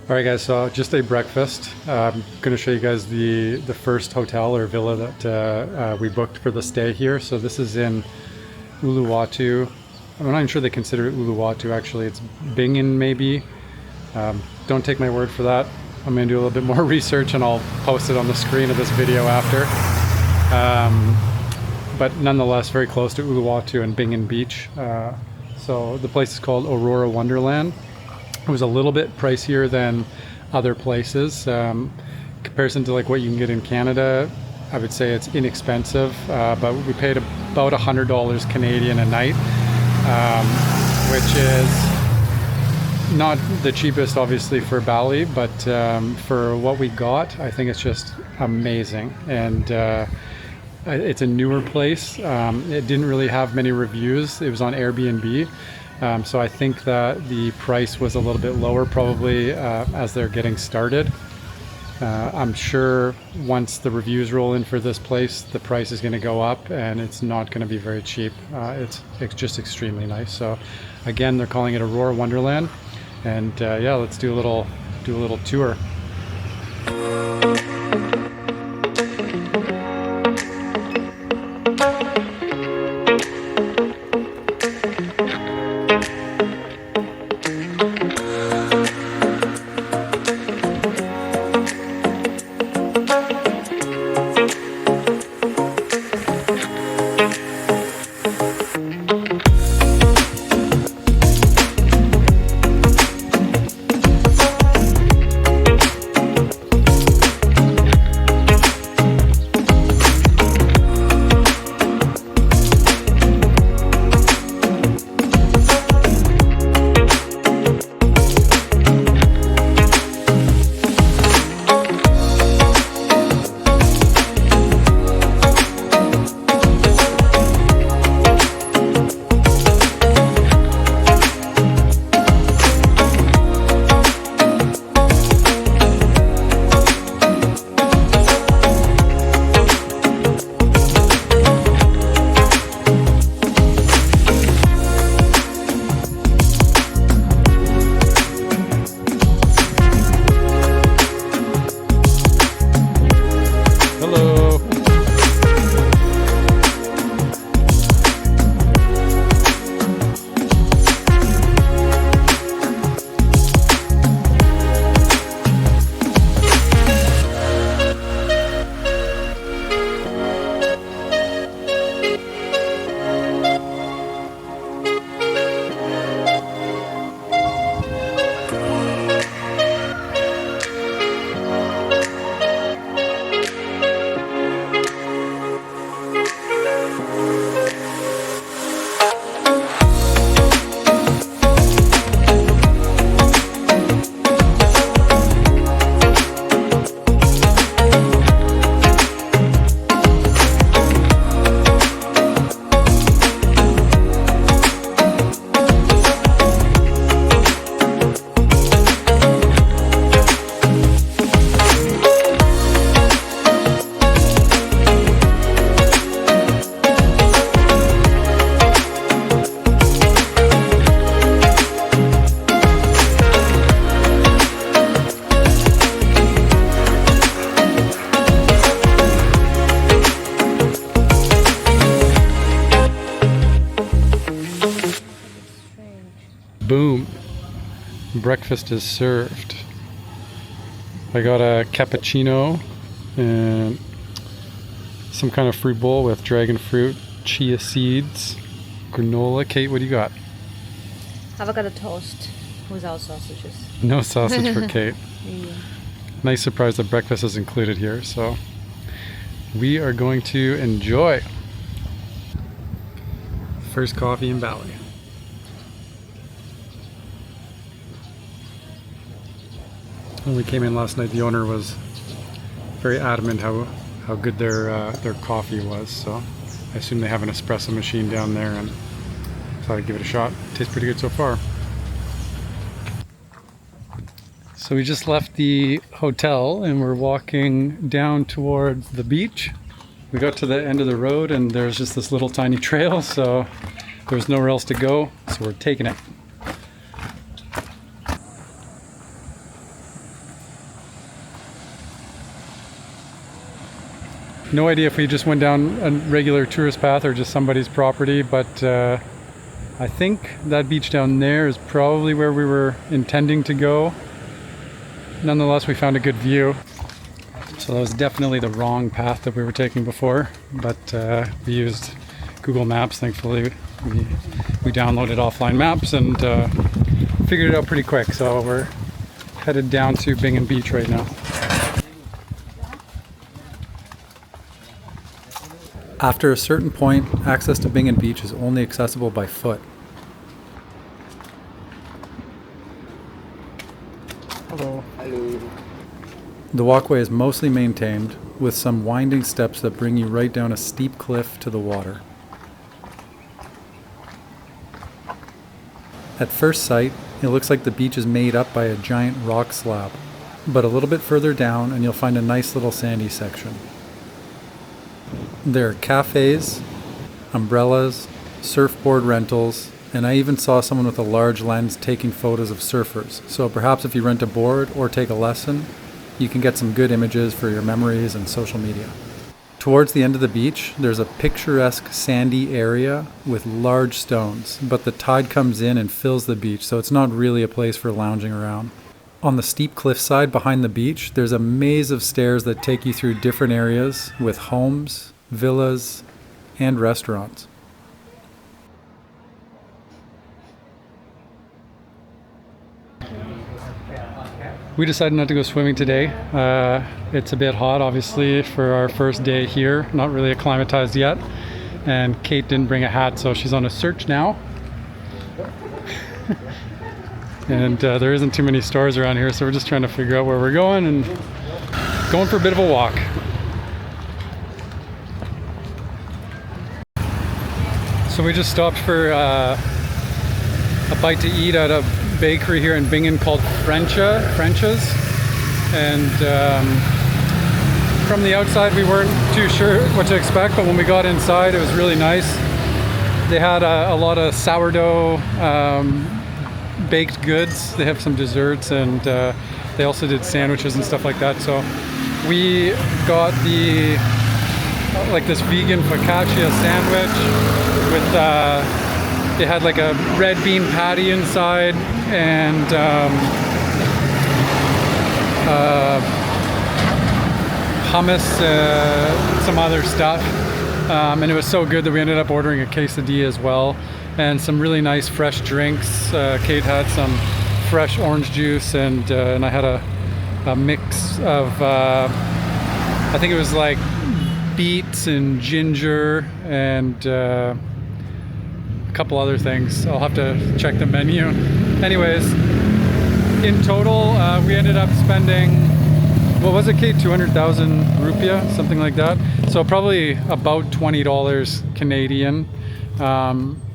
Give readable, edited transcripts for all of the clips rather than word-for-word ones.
Alright guys, so just a breakfast. I'm going to show you guys the first hotel or villa that we booked for the stay here. So this is in Uluwatu. I'm not even sure they consider it Uluwatu actually. It's Bingin maybe. Don't take my word for that. I'm going to do a little bit more research and I'll post it on the screen of this video after. But nonetheless very close to Uluwatu and Bingin Beach. So the place is called Aurora Wonderland. It was a little bit pricier than other places. Comparison to like what you can get in Canada, I would say it's inexpensive, but we paid about $100 Canadian a night, which is not the cheapest obviously for Bali, but for what we got, I think it's just amazing. And it's a newer place. It didn't really have many reviews. It was on Airbnb. So I think that the price was a little bit lower probably as they're getting started. I'm sure once the reviews roll in for this place, the price is going to go up and it's not going to be very cheap. It's just extremely nice. So again, they're calling it Aurora Wonderland. And yeah, let's do a little tour. Boom, breakfast is served. I got a cappuccino and some kind of fruit bowl with dragon fruit, chia seeds, granola. Kate, what do you got? Avocado toast without sausages. No sausage for Kate. Yeah. Nice surprise that breakfast is included here, so we are going to enjoy. First coffee in Bali. When we came in last night, the owner was very adamant how good their coffee was, so I assume they have an espresso machine down there and thought I'd give it a shot. Tastes pretty good so far. So we just left the hotel and we're walking down towards the beach. We got to the end of the road and there's just this little tiny trail, so there's nowhere else to go, so we're taking it. No idea if we just went down a regular tourist path or just somebody's property, but I think that beach down there is probably where we were intending to go. Nonetheless, we found a good view. So that was definitely the wrong path that we were taking before, but we used Google Maps. Thankfully, we downloaded offline maps and figured it out pretty quick. So we're headed down to Bingin Beach right now. After a certain point, access to Bingin Beach is only accessible by foot. Hello. Hello. The walkway is mostly maintained, with some winding steps that bring you right down a steep cliff to the water. At first sight, it looks like the beach is made up by a giant rock slab, but a little bit further down and you'll find a nice little sandy section. There are cafes, umbrellas, surfboard rentals, and I even saw someone with a large lens taking photos of surfers. So perhaps if you rent a board or take a lesson, you can get some good images for your memories and social media. Towards the end of the beach, there's a picturesque sandy area with large stones, but the tide comes in and fills the beach, so it's not really a place for lounging around. On the steep cliffside behind the beach, there's a maze of stairs that take you through different areas with homes, villas, and restaurants. We decided not to go swimming today. It's a bit hot, obviously, for our first day here. Not really acclimatized yet. And Kate didn't bring a hat, so she's on a search now. And there isn't too many stores around here, so we're just trying to figure out where we're going and going for a bit of a walk. So we just stopped for a bite to eat at a bakery here in Bingin called Frencha's, and from the outside we weren't too sure what to expect, but when we got inside it was really nice. They had a lot of sourdough baked goods. They have some desserts, and they also did sandwiches and stuff like that. So we got this vegan focaccia sandwich with they had like a red bean patty inside and hummus, some other stuff, and it was so good that we ended up ordering a quesadilla as well, and some really nice fresh drinks. Kate had some fresh orange juice, and I had a mix of I think it was like beets and ginger and a couple other things. I'll have to check the menu. Anyways, in total, we ended up spending, what was it, Kate? 200,000 rupiah, something like that. So probably about $20 Canadian,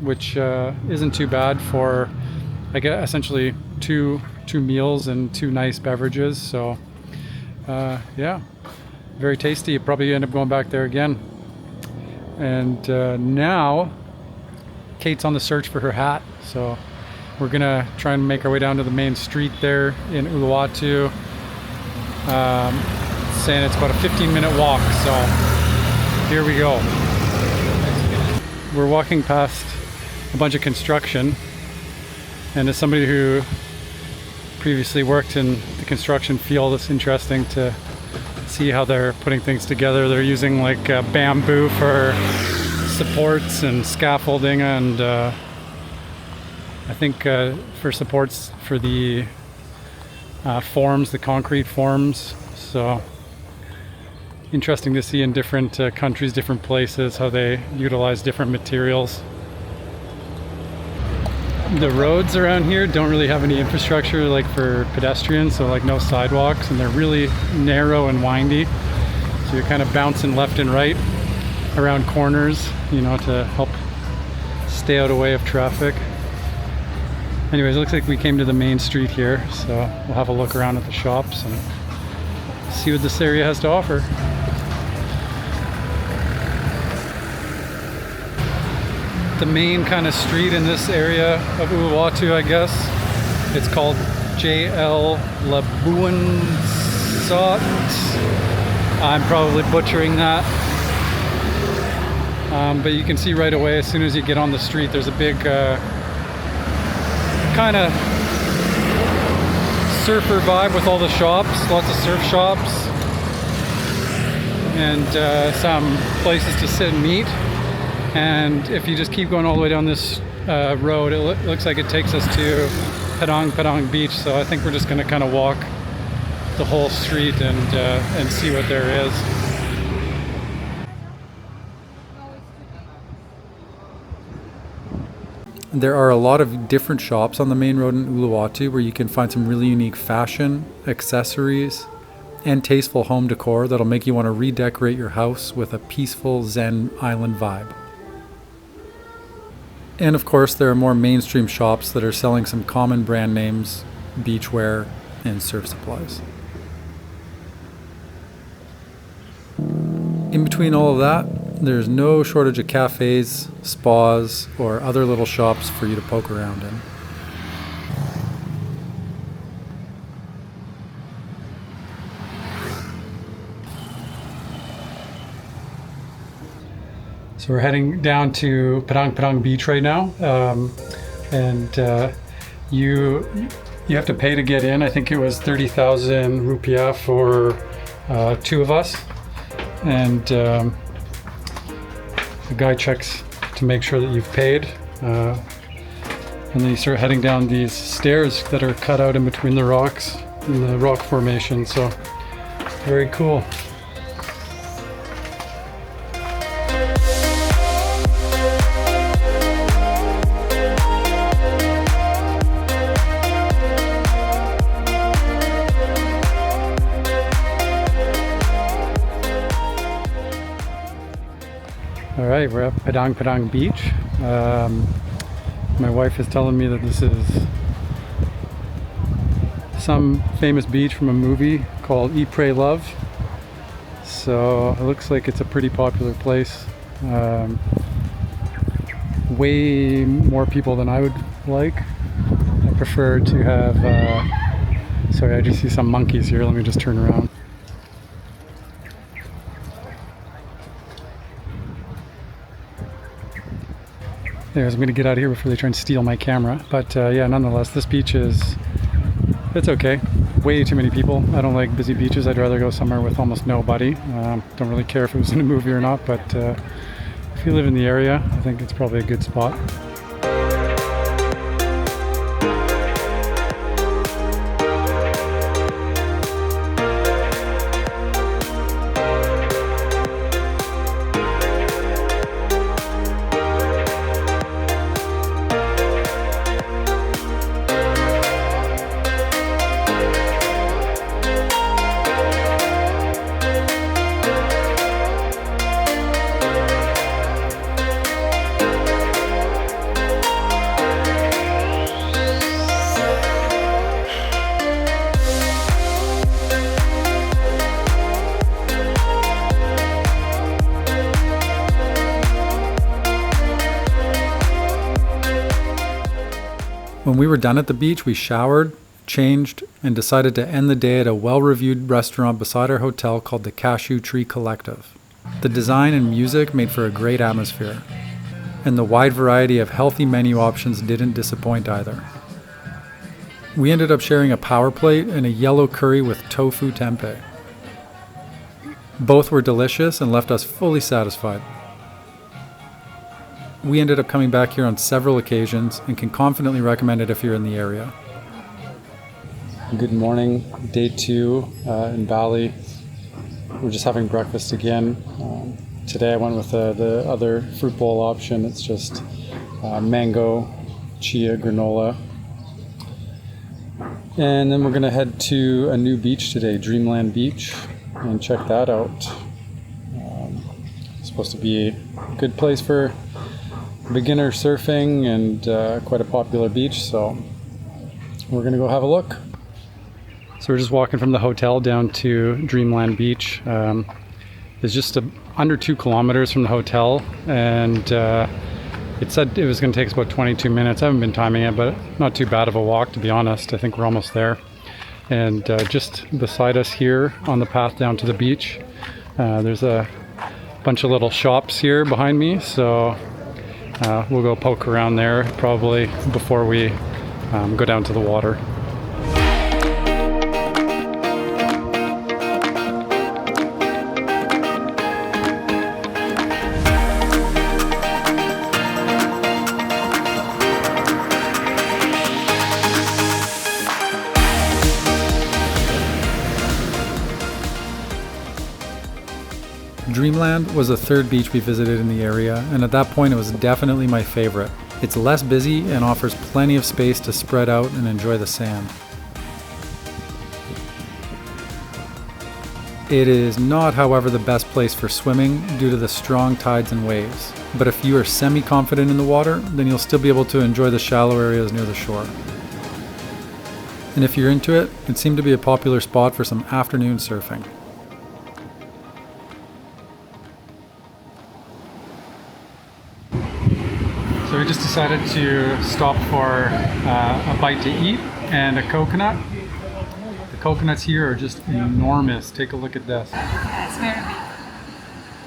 which isn't too bad for, I guess, essentially two meals and two nice beverages. So yeah, very tasty. Probably end up going back there again. And now Kate's on the search for her hat, so we're gonna try and make our way down to the main street there in Uluwatu. Saying it's about a 15-minute walk, so here we go. We're walking past a bunch of construction, and as somebody who previously worked in the construction field, it's interesting to see how they're putting things together. They're using like bamboo for supports and scaffolding, and I think for supports for the forms, the concrete forms. So interesting to see in different countries, different places, how they utilize different materials. The roads around here don't really have any infrastructure like for pedestrians, so like no sidewalks, and they're really narrow and windy, so you're kind of bouncing left and right around corners, you know, to help stay out of the way of traffic. Anyways, it looks like we came to the main street here, so we'll have a look around at the shops and see what this area has to offer. The main kind of street in this area of Uluwatu, I guess, it's called JL Labuansait. I'm probably butchering that. But you can see right away as soon as you get on the street, there's a big kind of surfer vibe with all the shops, lots of surf shops, and some places to sit and eat. And if you just keep going all the way down this road, it looks like it takes us to Padang Padang Beach. So I think we're just going to kind of walk the whole street and see what there is. There are a lot of different shops on the main road in Uluwatu where you can find some really unique fashion, accessories, and tasteful home decor that'll make you want to redecorate your house with a peaceful Zen island vibe. And of course, there are more mainstream shops that are selling some common brand names, beachwear, and surf supplies. In between all of that, there's no shortage of cafes, spas, or other little shops for you to poke around in. So we're heading down to Padang Padang Beach right now, and you have to pay to get in. I think it was 30,000 rupiah for 2 of us, and the guy checks to make sure that you've paid, and then you start heading down these stairs that are cut out in between the rocks in the rock formation. So very cool. All right, we're at Padang Padang Beach. My wife is telling me that this is some famous beach from a movie called Eat, Pray, Love. So it looks like it's a pretty popular place. Way more people than I would like. I prefer to have, sorry, I just see some monkeys here. Let me just turn around. Anyways, I'm going to get out of here before they try and steal my camera. But yeah, nonetheless, this beach it's okay. Way too many people. I don't like busy beaches. I'd rather go somewhere with almost nobody. Don't really care if it was in a movie or not, but if you live in the area, I think it's probably a good spot. When we were done at the beach, we showered, changed, and decided to end the day at a well-reviewed restaurant beside our hotel called the Cashew Tree Collective. The design and music made for a great atmosphere, and the wide variety of healthy menu options didn't disappoint either. We ended up sharing a power plate and a yellow curry with tofu tempeh. Both were delicious and left us fully satisfied. We ended up coming back here on several occasions and can confidently recommend it if you're in the area. Good morning, day 2 in Bali. We're just having breakfast again. Today I went with the other fruit bowl option. It's just mango, chia, granola. And then we're going to head to a new beach today, Dreamland Beach, and check that out. It's supposed to be a good place for beginner surfing and quite a popular beach, so we're gonna go have a look. So we're just walking from the hotel down to Dreamland Beach. It's just under 2 kilometers from the hotel, and it said it was gonna take us about 22 minutes. I haven't been timing it, but not too bad of a walk, to be honest. I think we're almost there. And just beside us here on the path down to the beach, there's a bunch of little shops here behind me, so we'll go poke around there probably before we go down to the water. Dreamland was the third beach we visited in the area, and at that point it was definitely my favorite. It's less busy and offers plenty of space to spread out and enjoy the sand. It is not, however, the best place for swimming due to the strong tides and waves, but if you are semi-confident in the water, then you'll still be able to enjoy the shallow areas near the shore. And if you're into it, it seemed to be a popular spot for some afternoon surfing. So we just decided to stop for a bite to eat and a coconut. The coconuts here are just enormous. Take a look at this. It's very big.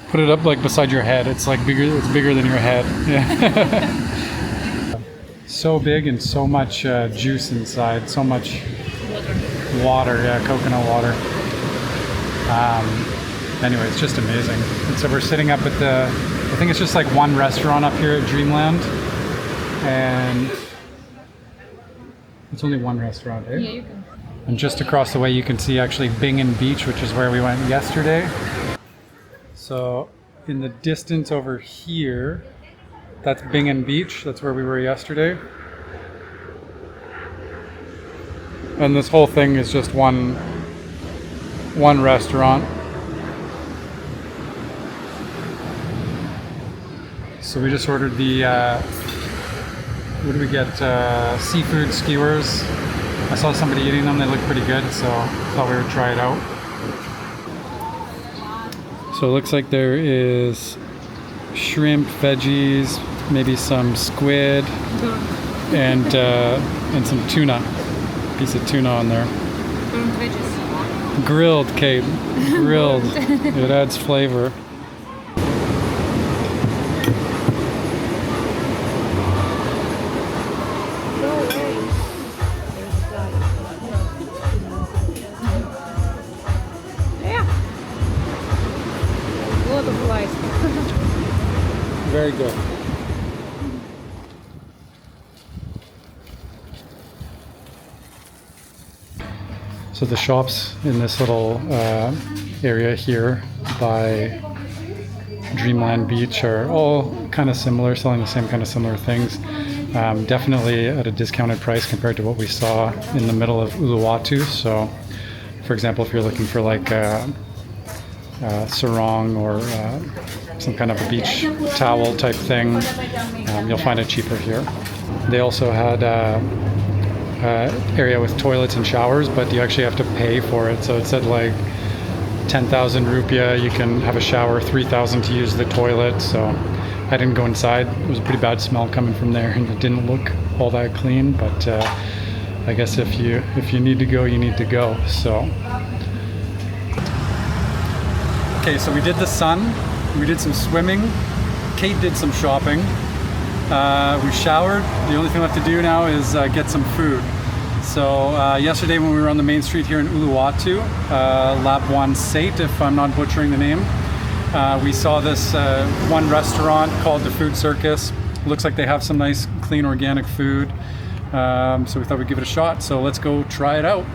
Put it up like beside your head. It's like bigger. It's bigger than your head. Yeah. So big and so much juice inside. So much water. Yeah, coconut water. Anyway, it's just amazing. And so we're sitting up at the, I think it's just like one restaurant up here at Dreamland, and it's only one restaurant, eh? Yeah, you can. And just across the way you can see actually Bingin Beach, which is where we went yesterday. So in the distance over here, that's Bingin Beach, that's where we were yesterday. And this whole thing is just one restaurant. So we just ordered the, what did we get? Seafood skewers. I saw somebody eating them, they looked pretty good, so I thought we would try it out. So it looks like there is shrimp, veggies, maybe some squid, and some tuna. Piece of tuna on there. Grilled, Kate. Grilled. It adds flavor. Very good. So the shops in this little area here by Dreamland Beach are all kind of similar, selling the same kind of similar things. Definitely at a discounted price compared to what we saw in the middle of Uluwatu. So, for example, if you're looking for like sarong or some kind of a beach towel type thing, you'll find it cheaper here. They also had area with toilets and showers, but you actually have to pay for it. So it said like 10,000 rupiah, you can have a shower, 3,000 to use the toilet. So I didn't go inside. It was a pretty bad smell coming from there, and it didn't look all that clean. But I guess if you need to go, you need to go. So okay, so we did the sun. We did some swimming. Kate did some shopping. We showered. The only thing left to do now is get some food. So yesterday when we were on the main street here in Uluwatu, Labuansait, if I'm not butchering the name, we saw this one restaurant called the Food Circus. Looks like they have some nice, clean, organic food. So we thought we'd give it a shot. So let's go try it out.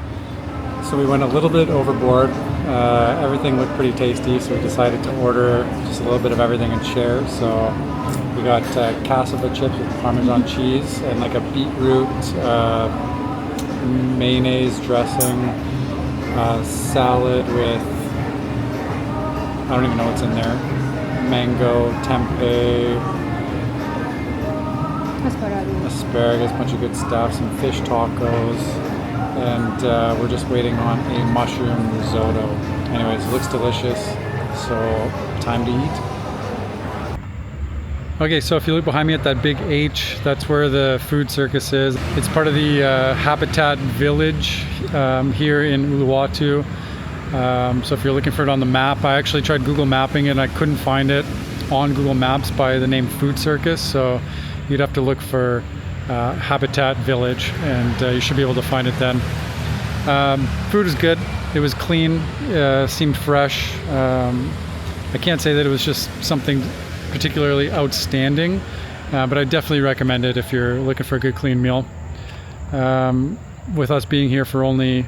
So we went a little bit overboard. Everything looked pretty tasty, so we decided to order just a little bit of everything and share. So we got Cashew chips with Parmesan cheese and like a beetroot mayonnaise dressing, salad with, I don't even know what's in there, mango, tempeh, asparagus, bunch of good stuff, some fish tacos, and we're just waiting on a mushroom risotto. Anyways, it looks delicious, so time to eat. Okay, so if you look behind me at that big H, that's where the Food Circus is. It's part of the Habitat Village here in Uluwatu. So if you're looking for it on the map, I actually tried Google mapping it and I couldn't find it on Google Maps by the name Food Circus. So you'd have to look for Habitat Village, and you should be able to find it then. Food was good. It was clean, seemed fresh. I can't say that it was just something particularly outstanding, but I definitely recommend it if you're looking for a good clean meal. With us being here for only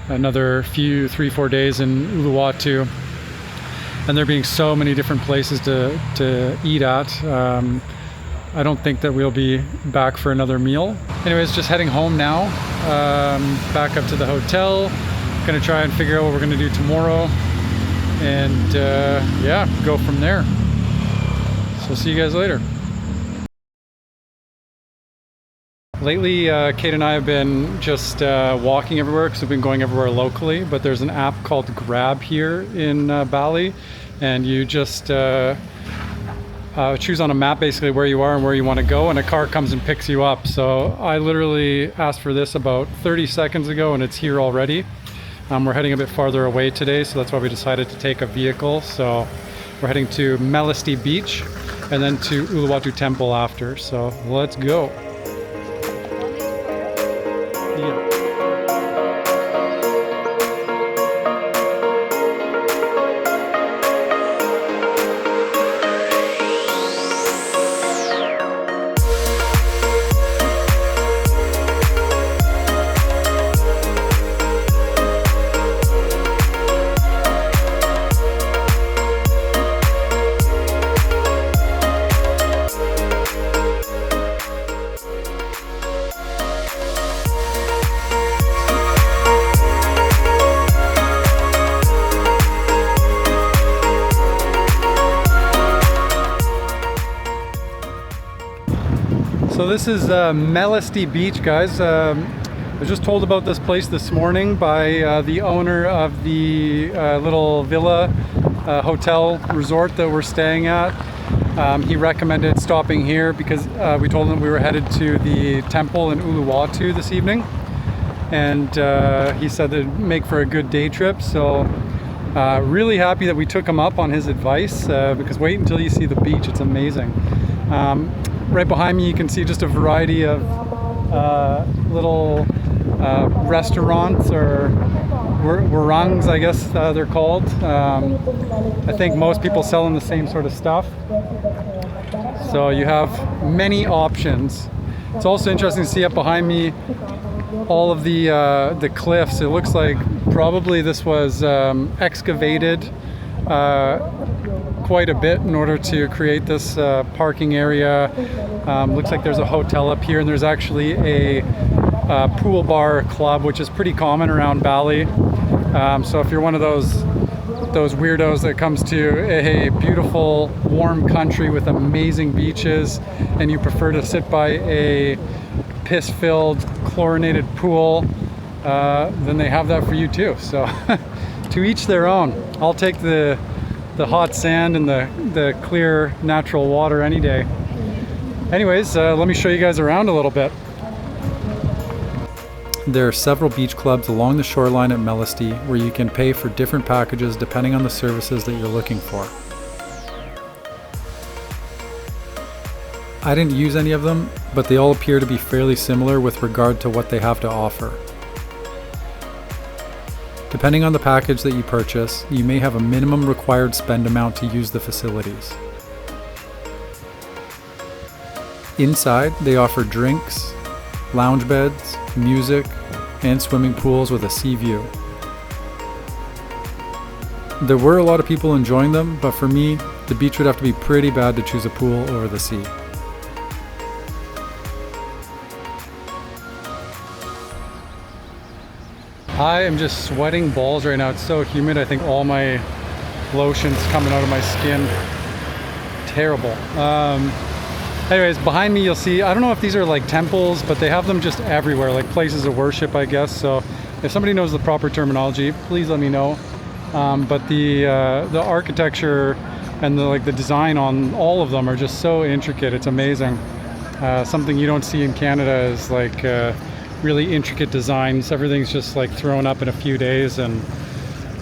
another 3-4 days in Uluwatu, and there being so many different places to eat at, I don't think that we'll be back for another meal. Anyways, just heading home now, back up to the hotel. Gonna try and figure out what we're gonna do tomorrow, and yeah, go from there. So see you guys later. Lately, Kate and I have been just walking everywhere because we've been going everywhere locally, but there's an app called Grab here in Bali, and you just choose on a map basically where you are and where you want to go, and a car comes and picks you up. So I literally asked for this about 30 seconds ago and it's here already. We're heading a bit farther away today, so that's why we decided to take a vehicle. So we're heading to Melasti Beach and then to Uluwatu Temple after. So let's go. So this is Melasti Beach, guys. I was just told about this place this morning by the owner of the little villa hotel resort that we're staying at. He recommended stopping here because we told him we were headed to the temple in Uluwatu this evening, and he said it'd make for a good day trip. So really happy that we took him up on his advice, because wait until you see the beach, it's amazing. Right behind me you can see just a variety of little restaurants, or warangs, I guess they're called. I think most people selling the same sort of stuff. So you have many options. It's also interesting to see up behind me all of the cliffs. It looks like probably this was excavated quite a bit in order to create this parking area. Looks like there's a hotel up here, and there's actually a pool bar club, which is pretty common around Bali. So if you're one of those weirdos that comes to a beautiful warm country with amazing beaches, and you prefer to sit by a piss-filled chlorinated pool, then they have that for you too. So to each their own. I'll take the hot sand and the clear natural water any day. Anyways, let me show you guys around a little bit. There are several beach clubs along the shoreline at Melasti where you can pay for different packages depending on the services that you're looking for. I didn't use any of them, but they all appear to be fairly similar with regard to what they have to offer. Depending on the package that you purchase, you may have a minimum required spend amount to use the facilities. Inside, they offer drinks, lounge beds, music, and swimming pools with a sea view. There were a lot of people enjoying them, but for me, the beach would have to be pretty bad to choose a pool over the sea. I am just sweating balls right now. It's so humid. I think all my lotion's coming out of my skin. Terrible. Anyways, behind me you'll see, I don't know if these are like temples, but they have them just everywhere, like places of worship, I guess. So if somebody knows the proper terminology, please let me know. But the architecture and the design on all of them are just so intricate. It's amazing. Something you don't see in Canada is like really intricate designs. Everything's just like thrown up in a few days, and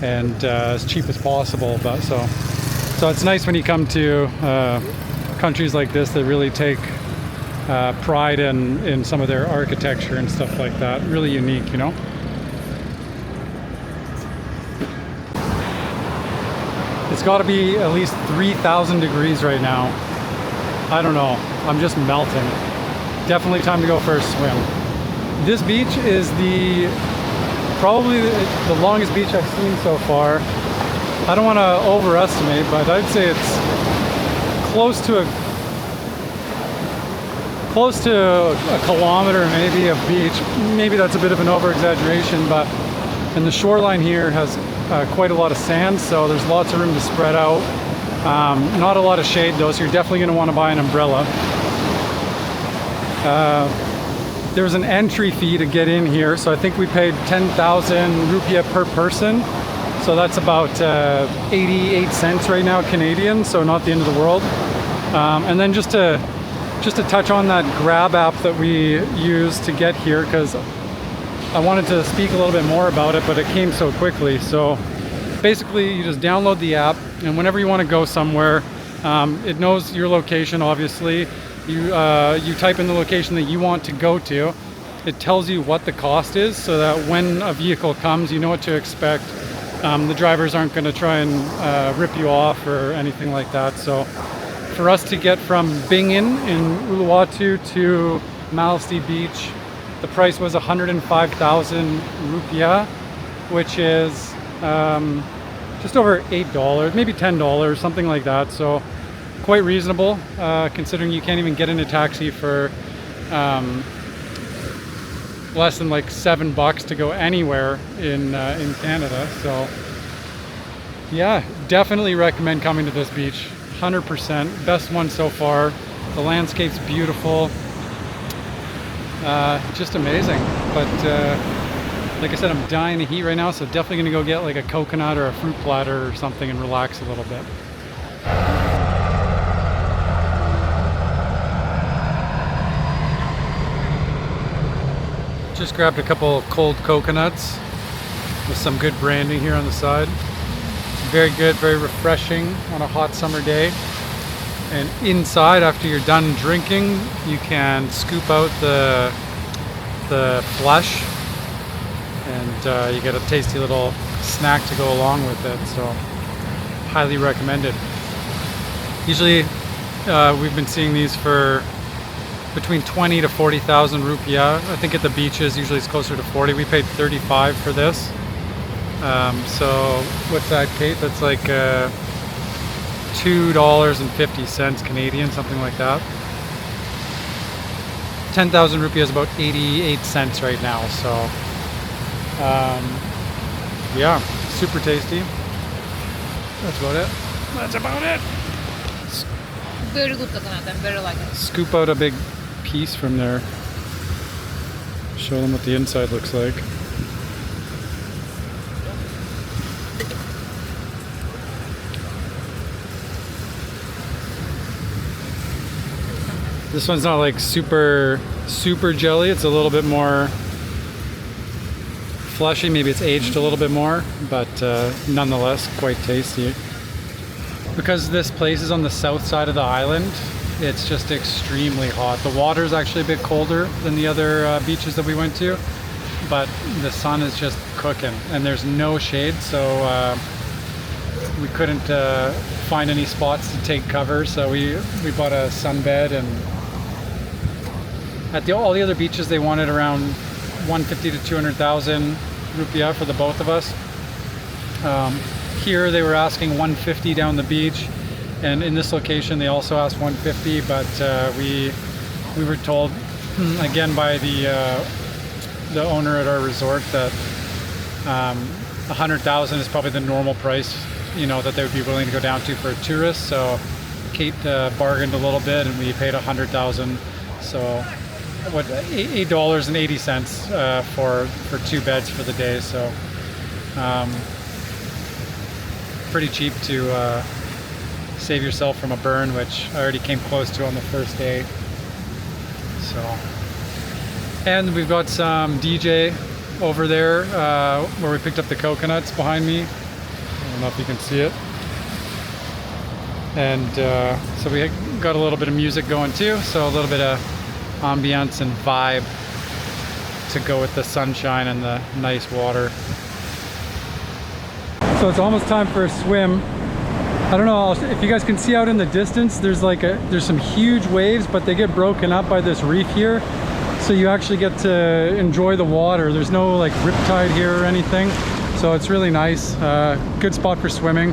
and as cheap as possible. But so it's nice when you come to countries like this that really take pride in some of their architecture and stuff like that. Really unique, you know. It's got to be at least 3,000 degrees right now. I don't know. I'm just melting. Definitely time to go for a swim. This beach is probably the longest beach I've seen so far. I don't want to overestimate, but I'd say it's close to a kilometer maybe of beach. Maybe that's a bit of an over-exaggeration, but and the shoreline here has quite a lot of sand, so there's lots of room to spread out. Not a lot of shade though, so you're definitely going to want to buy an umbrella. There's an entry fee to get in here, so I think we paid 10,000 rupiah per person, so that's about 88 cents right now Canadian, so not the end of the world. And then just to touch on that Grab app that we used to get here, because I wanted to speak a little bit more about it, but it came so quickly. So basically you just download the app, and whenever you want to go somewhere, it knows your location. Obviously you type in the location that you want to go to. It tells you what the cost is, so that when a vehicle comes, you know what to expect. The drivers aren't going to try and rip you off or anything like that. So for us to get from Bingin in Uluwatu to Melasti Beach, the price was 105,000 rupiah, which is just over $8, maybe $10, something like that. So quite reasonable, considering you can't even get in a taxi for less than like $7 to go anywhere in Canada. So yeah, definitely recommend coming to this beach. 100%, best one so far. The landscape's beautiful. Just amazing. But like I said, I'm dying of heat right now, so definitely gonna go get like a coconut or a fruit platter or something and relax a little bit. Just grabbed a couple cold coconuts with some good branding here on the side. Very good, very refreshing on a hot summer day. And inside, after you're done drinking, you can scoop out the flesh, and you get a tasty little snack to go along with it. So highly recommended. Usually we've been seeing these for between 20 to 40,000 rupiah. I think at the beaches usually it's closer to 40. We paid 35 for this. So what's that, Kate? That's like $2.50 Canadian, something like that. 10,000 rupiah is about 88 cents right now. So yeah, super tasty. That's about it. That's about it. Very good coconut. I'm very like it. Scoop out a big piece from there. Show them what the inside looks like. This one's not like super jelly. It's a little bit more fleshy. Maybe it's aged a little bit more, but nonetheless quite tasty. Because this place is on the south side of the island, it's just extremely hot. The water is actually a bit colder than the other beaches that we went to, but the sun is just cooking and there's no shade, so we couldn't find any spots to take cover, so we bought a sunbed. And at all the other beaches they wanted around 150 to 200,000 rupiah for the both of us. Here they were asking 150 down the beach, and in this location they also asked 150, but we were told again by the owner at our resort that 100,000 is probably the normal price, you know, that they would be willing to go down to for a tourist. So Kate bargained a little bit and we paid 100,000. So what, $8.80 for 2 beds for the day. So pretty cheap to save yourself from a burn, which I already came close to on the first day. So, and we've got some DJ over there where we picked up the coconuts behind me. I don't know if you can see it. And so we got a little bit of music going too, so a little bit of ambiance and vibe to go with the sunshine and the nice water. So it's almost time for a swim. I don't know if you guys can see out in the distance, there's some huge waves, but they get broken up by this reef here. So you actually get to enjoy the water. There's no like riptide here or anything. So it's really nice. Good spot for swimming.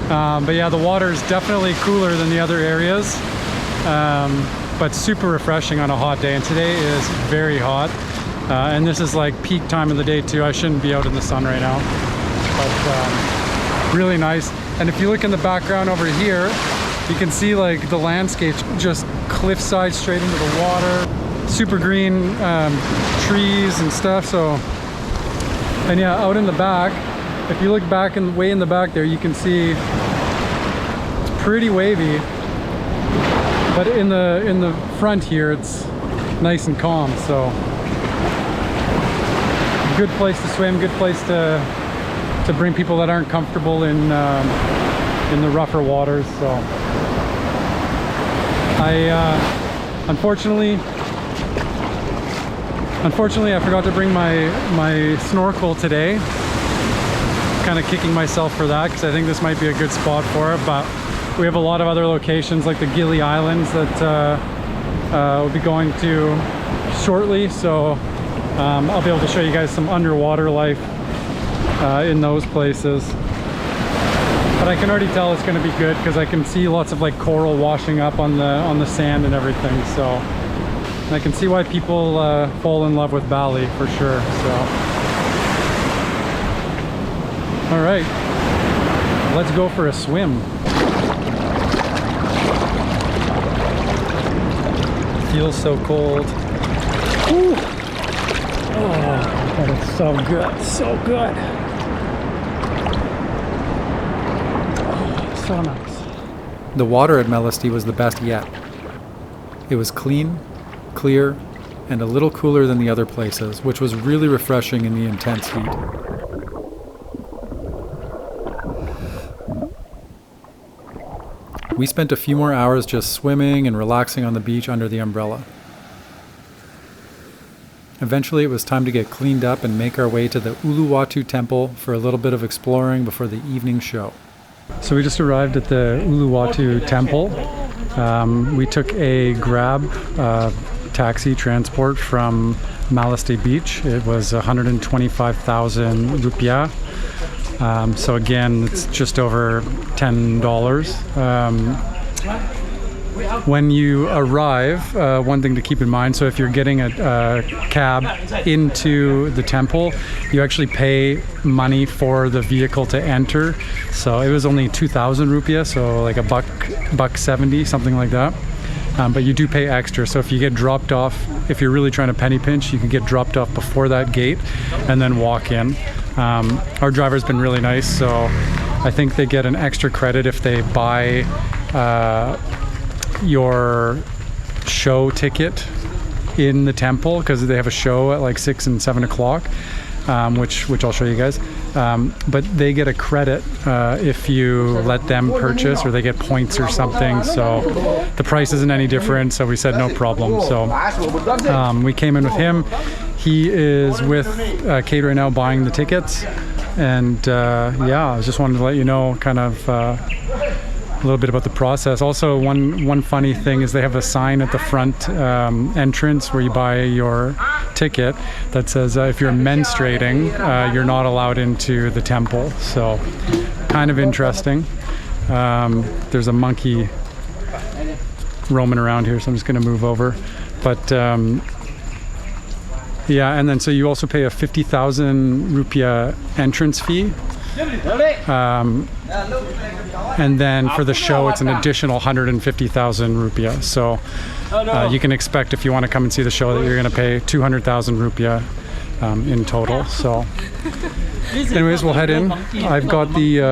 But yeah, the water is definitely cooler than the other areas. But super refreshing on a hot day. And today is very hot. And this is like peak time of the day too. I shouldn't be out in the sun right now. But really nice. And if you look in the background over here, you can see like the landscape just cliffside straight into the water. Super green trees and stuff. So, and yeah, out in the back, if you look back and way in the back there, you can see it's pretty wavy. But in the front here, it's nice and calm. So, good place to swim. Good place to bring people that aren't comfortable in the rougher waters. So, Unfortunately, I forgot to bring my snorkel today. Kind of kicking myself for that because I think this might be a good spot for it. But we have a lot of other locations like the Gili Islands that we'll be going to shortly. So I'll be able to show you guys some underwater life in those places. But I can already tell it's going to be good because I can see lots of like coral washing up on the sand and everything. So. And I can see why people fall in love with Bali for sure. So, all right, let's go for a swim. Feels so cold. Whew. Oh, that is so good, so good. Oh, so nice. The water at Melasti was the best yet. It was clean, clear, and a little cooler than the other places, which was really refreshing in the intense heat. We spent a few more hours just swimming and relaxing on the beach under the umbrella. Eventually it was time to get cleaned up and make our way to the Uluwatu Temple for a little bit of exploring before the evening show. So we just arrived at the Uluwatu Temple. We took a Grab taxi transport from Melasti Beach. It was 125,000 rupiah. So again, it's just over $10. When you arrive, one thing to keep in mind, so if you're getting a cab into the temple, you actually pay money for the vehicle to enter. So it was only 2,000 rupiah, so like buck 70, something like that. But you do pay extra. So if you get dropped off, if you're really trying to penny pinch, you can get dropped off before that gate and then walk in. Our driver's been really nice, so I think they get an extra credit if they buy your show ticket in the temple, because they have a show at like 6 and 7 o'clock, which I'll show you guys. But they get a credit if you let them purchase, or they get points or something. So the price isn't any different, so we said no problem. So we came in with him. He is with Kate right now buying the tickets. And yeah, I just wanted to let you know kind of a little bit about the process. Also, one funny thing is they have a sign at the front entrance where you buy your ticket that says if you're menstruating, you're not allowed into the temple. So kind of interesting. There's a monkey roaming around here, so I'm just going to move over. But yeah, and then so you also pay a 50,000 rupiah entrance fee. And then for the show, it's an additional 150,000 rupiah. So you can expect, if you want to come and see the show, that you're going to pay 200,000 rupiah in total. So anyways, we'll head in. I've got the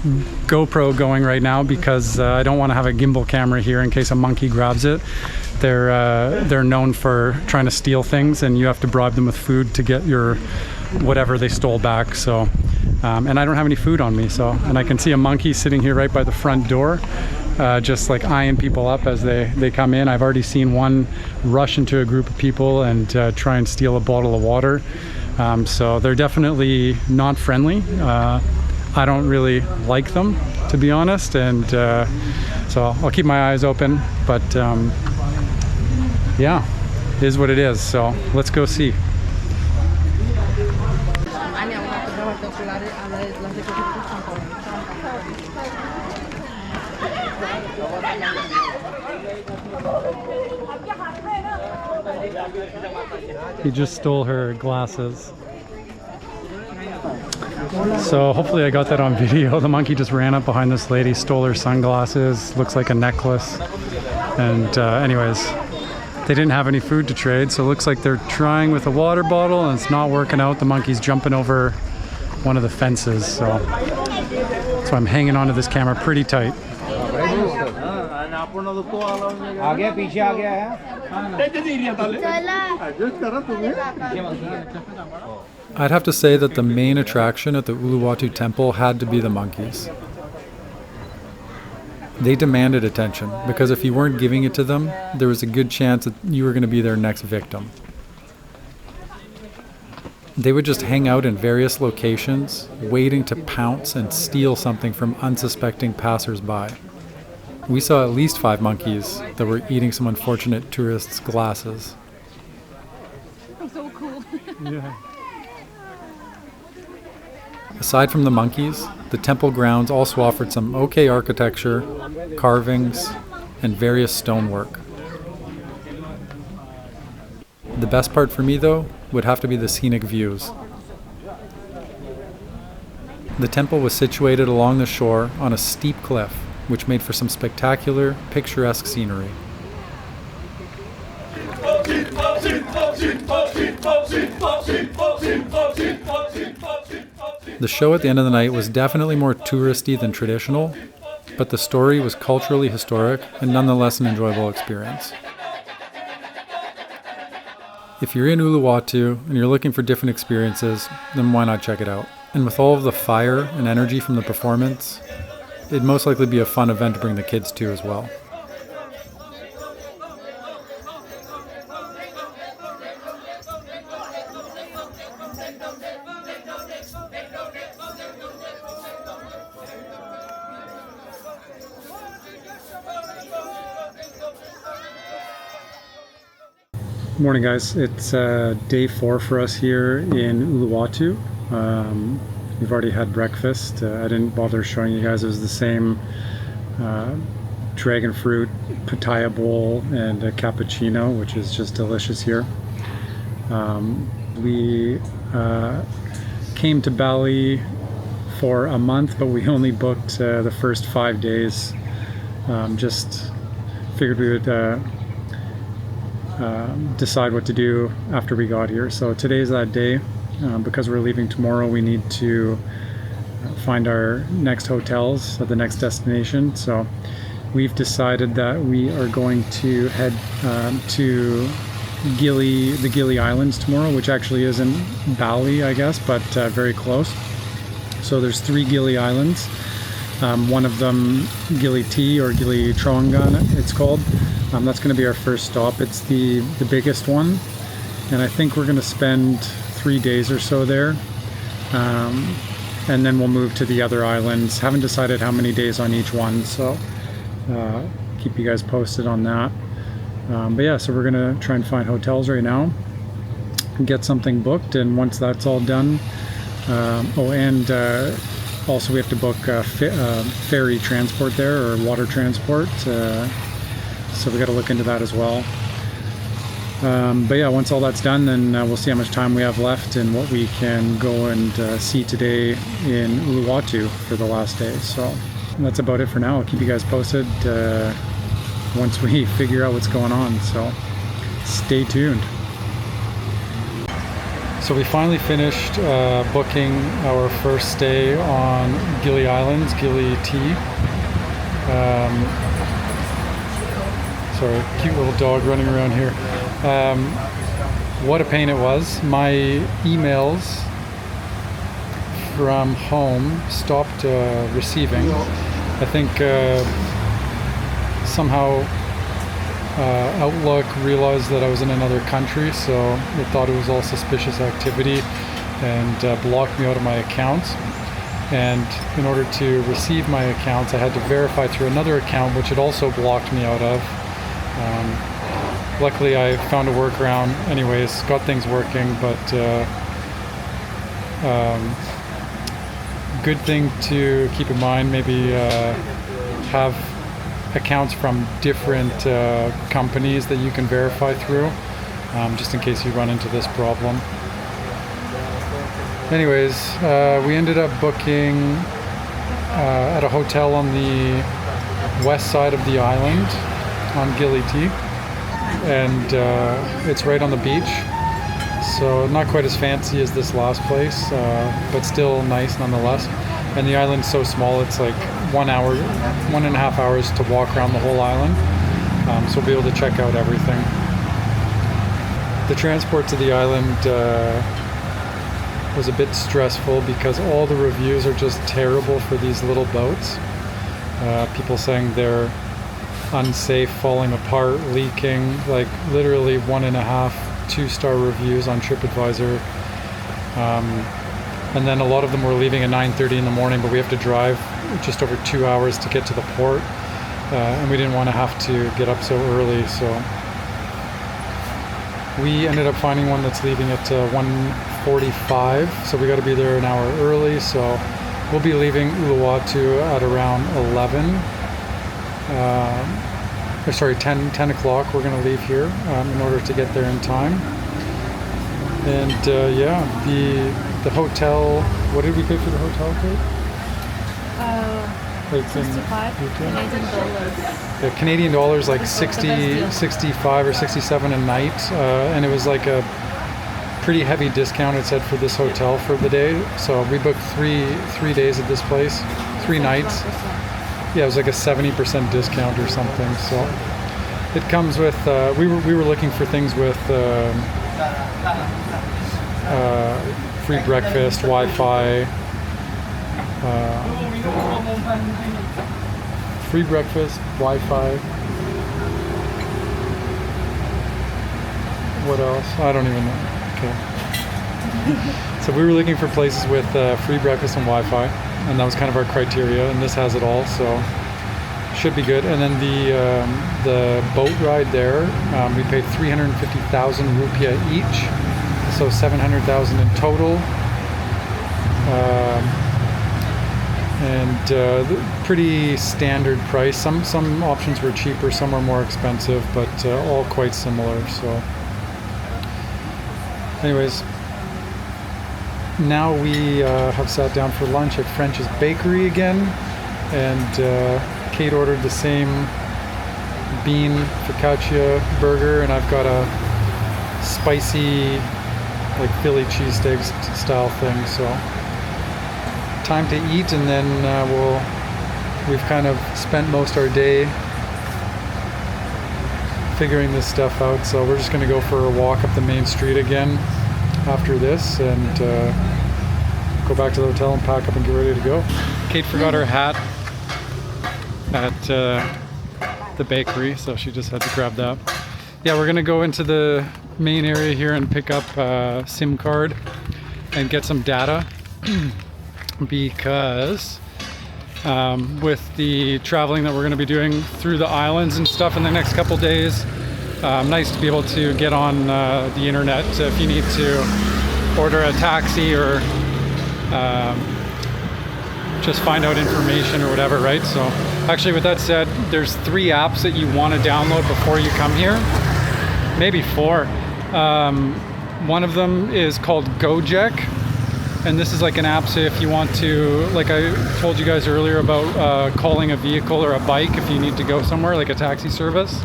GoPro going right now because I don't want to have a gimbal camera here in case a monkey grabs it. They're known for trying to steal things, and you have to bribe them with food to get your whatever they stole back. So, and I don't have any food on me. So, and I can see a monkey sitting here right by the front door, just like eyeing people up as they come in. I've already seen one rush into a group of people and try and steal a bottle of water. So they're definitely not friendly. I don't really like them, to be honest, and so I'll keep my eyes open, but yeah, it is what it is. So let's go see. He just stole her glasses. So hopefully I got that on video. The monkey just ran up behind this lady, stole her sunglasses, looks like a necklace. And anyways, they didn't have any food to trade, so it looks like they're trying with a water bottle and it's not working out. The monkey's jumping over one of the fences, so I'm hanging onto this camera pretty tight. I'd have to say that the main attraction at the Uluwatu Temple had to be the monkeys. They demanded attention because if you weren't giving it to them, there was a good chance that you were going to be their next victim. They would just hang out in various locations, waiting to pounce and steal something from unsuspecting passers-by. We saw at least 5 monkeys that were eating some unfortunate tourists' glasses. So cool. Yeah. Aside from the monkeys, the temple grounds also offered some okay architecture, carvings, and various stonework. The best part for me, though, would have to be the scenic views. The temple was situated along the shore on a steep cliff, which made for some spectacular, picturesque scenery. The show at the end of the night was definitely more touristy than traditional, but the story was culturally historic and nonetheless an enjoyable experience. If you're in Uluwatu and you're looking for different experiences, then why not check it out? And with all of the fire and energy from the performance, it'd most likely be a fun event to bring the kids to as well. Morning, guys. It's day 4 for us here in Uluwatu. We've already had breakfast. I didn't bother showing you guys. It was the same dragon fruit pitaya bowl and a cappuccino, which is just delicious here. We came to Bali for a month, but we only booked the first 5 days. Just figured we would decide what to do after we got here. So today's that day. Because we're leaving tomorrow, we need to find our next hotels at the next destination. So we've decided that we are going to head to the Gili Islands tomorrow, which actually isn't Bali, I guess, but very close. So there's 3 Gili Islands. One of them, Gili T or Gili Trongan, it's called. That's going to be our first stop. It's the biggest one, and I think we're going to spend 3 days or so there, and then we'll move to the other islands. Haven't decided how many days on each one, so keep you guys posted on that. But yeah, so we're gonna try and find hotels right now, get something booked, and once that's all done, also we have to book ferry transport there, or water transport, so we got to look into that as well. But yeah, once all that's done, then we'll see how much time we have left and what we can go and see today in Uluwatu for the last day. So that's about it for now. I'll keep you guys posted once we figure out what's going on. So stay tuned. So we finally finished booking our first stay on Gili Islands, Gili T. Sorry, cute little dog running around here. What a pain it was. My emails from home stopped receiving. I think somehow Outlook realized that I was in another country, so it thought it was all suspicious activity and blocked me out of my accounts. And in order to receive my accounts, I had to verify through another account, which it also blocked me out of. Luckily, I found a workaround anyways, got things working, but good thing to keep in mind, maybe have accounts from different companies that you can verify through, just in case you run into this problem. Anyways, we ended up booking at a hotel on the west side of the island on Gili T, and it's right on the beach, so not quite as fancy as this last place, but still nice nonetheless. And the island's so small, it's like 1 hour, 1.5 hours to walk around the whole island, so we'll be able to check out everything. The transport to the island was a bit stressful because all the reviews are just terrible for these little boats. People saying they're unsafe, falling apart, leaking, like literally 1.5, 2-star reviews on TripAdvisor. And then a lot of them were leaving at 9:30 in the morning, but we have to drive just over 2 hours to get to the port, and we didn't want to have to get up so early, so we ended up finding one that's leaving at 1:45, so we got to be there an hour early. So we'll be leaving Uluwatu at around 10 o'clock. We're going to leave here in order to get there in time. And the hotel, what did we pay for the hotel, Kate? 65 Canadian dollars. The Canadian dollars, like 65 or 67 a night, and it was like a pretty heavy discount, it said, for this hotel for the day. So we booked three days at this place, 3 nights. Yeah, it was like a 70% discount or something. So it comes with, we were looking for things with free breakfast, Wi-Fi, free breakfast, Wi-Fi. What else? I don't even know. Okay. So we were looking for places with free breakfast and Wi-Fi, and that was kind of our criteria, and this has it all, so should be good. And then the boat ride there, we paid 350,000 rupiah each, so 700,000 in total. And pretty standard price. Some options were cheaper, some were more expensive, but all quite similar. So anyways, now we have sat down for lunch at Frencha's bakery again, and Kate ordered the same bean focaccia burger, and I've got a spicy, like Philly cheesesteak style thing. So time to eat, and then we've kind of spent most our day figuring this stuff out, so we're just going to go for a walk up the main street again after this, and go back to the hotel and pack up and get ready to go. Kate forgot her hat at the bakery, so she just had to grab that. Yeah, we're going to go into the main area here and pick up a SIM card and get some data because with the traveling that we're going to be doing through the islands and stuff in the next couple days, nice to be able to get on the internet if you need to order a taxi or just find out information or whatever, right? So actually, with that said, there's 3 apps that you want to download before you come here, maybe 4. One of them is called Gojek, and this is like an app, so if you want to, like I told you guys earlier about calling a vehicle or a bike if you need to go somewhere, like a taxi service.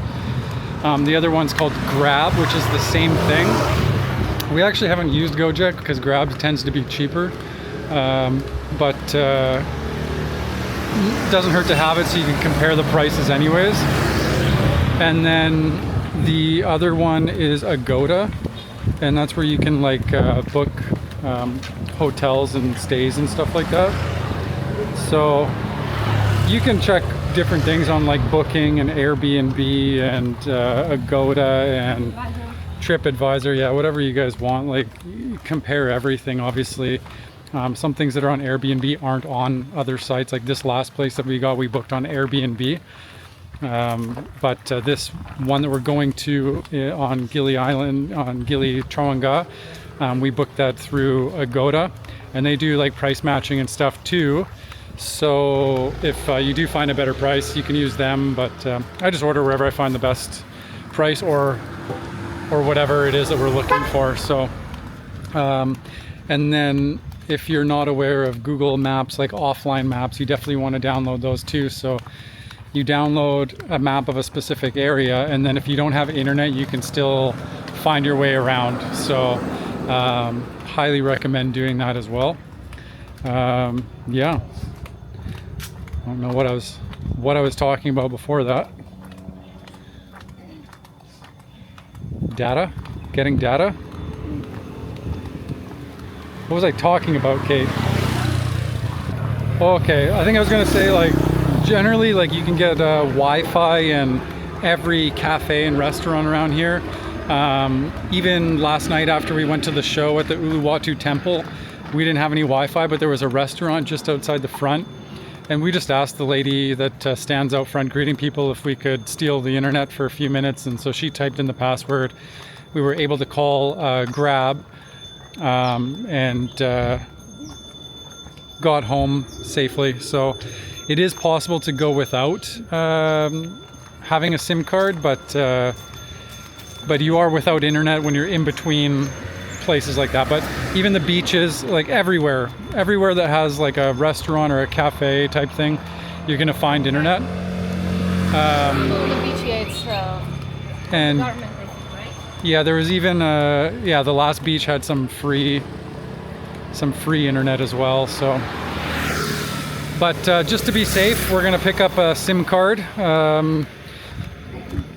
The other one's called Grab, which is the same thing. We actually haven't used Gojek because Grab tends to be cheaper, but doesn't hurt to have it so you can compare the prices anyways. And then the other one is Agoda, and that's where you can like book hotels and stays and stuff like that. So you can check different things on like Booking and Airbnb and Agoda and TripAdvisor, yeah, whatever you guys want. Like, compare everything. Obviously, some things that are on Airbnb aren't on other sites. Like this last place that we booked on Airbnb. But this one that we're going to on Gili Island, on Gili Trongga, we booked that through Agoda, and they do like price matching and stuff too. So if you do find a better price, you can use them. But I just order wherever I find the best price or whatever it is that we're looking for. So, and then if you're not aware of Google Maps, like offline maps, you definitely want to download those too. So you download a map of a specific area, and then if you don't have internet, you can still find your way around. So highly recommend doing that as well. Yeah, I don't know what I was talking about before that. Data? Getting data? What was I talking about, Kate? Okay, I think I was gonna say, like, generally, like, you can get Wi-Fi in every cafe and restaurant around here. Even last night after we went to the show at the Uluwatu Temple, we didn't have any Wi-Fi, but there was a restaurant just outside the front. And we just asked the lady that stands out front greeting people if we could steal the internet for a few minutes. And so she typed in the password. We were able to call Grab and got home safely. So it is possible to go without having a SIM card, but you are without internet when you're in between places like that. But even the beaches, like everywhere that has like a restaurant or a cafe type thing, you're gonna find internet. The beach, yeah, it's and government, I think, right? Yeah, there was even the last beach had some free internet as well. So, but just to be safe, we're gonna pick up a SIM card.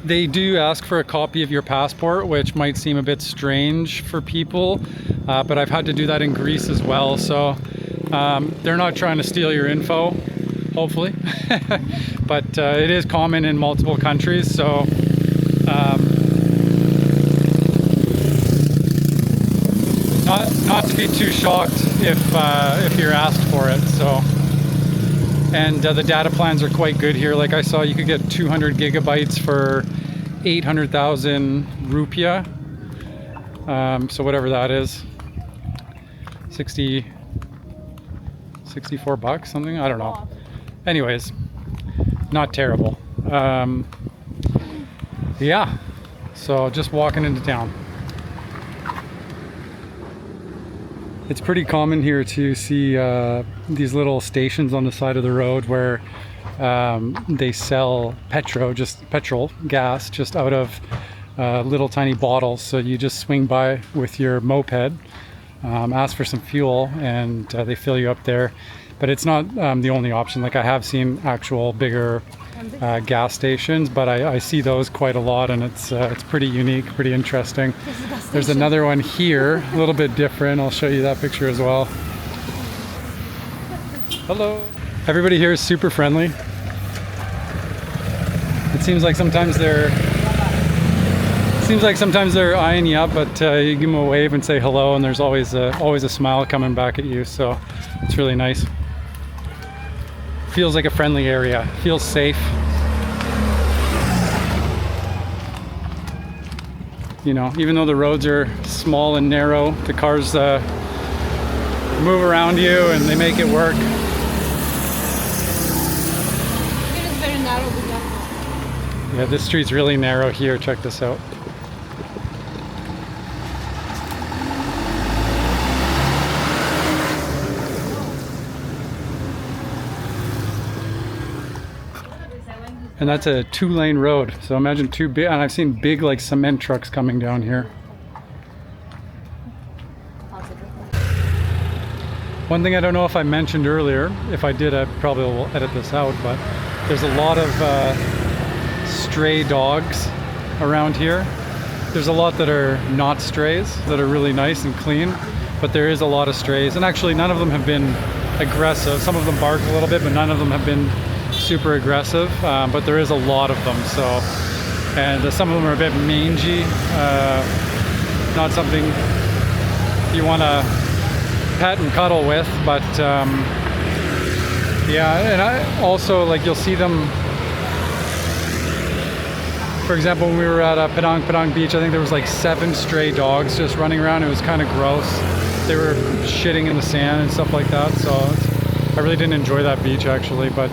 They do ask for a copy of your passport, which might seem a bit strange for people, but I've had to do that in Greece as well. So they're not trying to steal your info, hopefully, but it is common in multiple countries. So not to be too shocked if you're asked for it. So. And the data plans are quite good here. Like I saw, you could get 200 gigabytes for 800,000 rupiah. So whatever that is, 64 bucks, something, I don't know. Anyways, not terrible. Yeah, so just walking into town. It's pretty common here to see these little stations on the side of the road where they sell petrol gas just out of little tiny bottles. So you just swing by with your moped, ask for some fuel, and they fill you up there. But it's not the only option. Like, I have seen actual bigger gas stations, but I see those quite a lot, and it's pretty unique, pretty interesting. There's another one here, a little bit different. I'll show you that picture as well. Hello. Everybody here is super friendly. It seems like sometimes they're eyeing you up, but you give them a wave and say hello, and there's always a smile coming back at you. So it's really nice. Feels like a friendly area. Feels safe. You know, even though the roads are small and narrow, the cars move around you and they make it work. It is very narrow. Yeah, this street's really narrow here. Check this out. And that's a 2-lane road. So imagine two big, and I've seen big like cement trucks coming down here. One thing I don't know if I mentioned earlier, if I did, I probably will edit this out, but there's a lot of stray dogs around here. There's a lot that are not strays, that are really nice and clean, but there is a lot of strays, and actually none of them have been aggressive. Some of them bark a little bit, but none of them have been super aggressive, but there is a lot of them. So, and some of them are a bit mangy, not something you want to pet and cuddle with, but yeah. And I also, like, you'll see them, for example, when we were at Padang Padang Beach, I think there was like 7 stray dogs just running around. It was kind of gross. They were shitting in the sand and stuff like that, so I really didn't enjoy that beach actually, but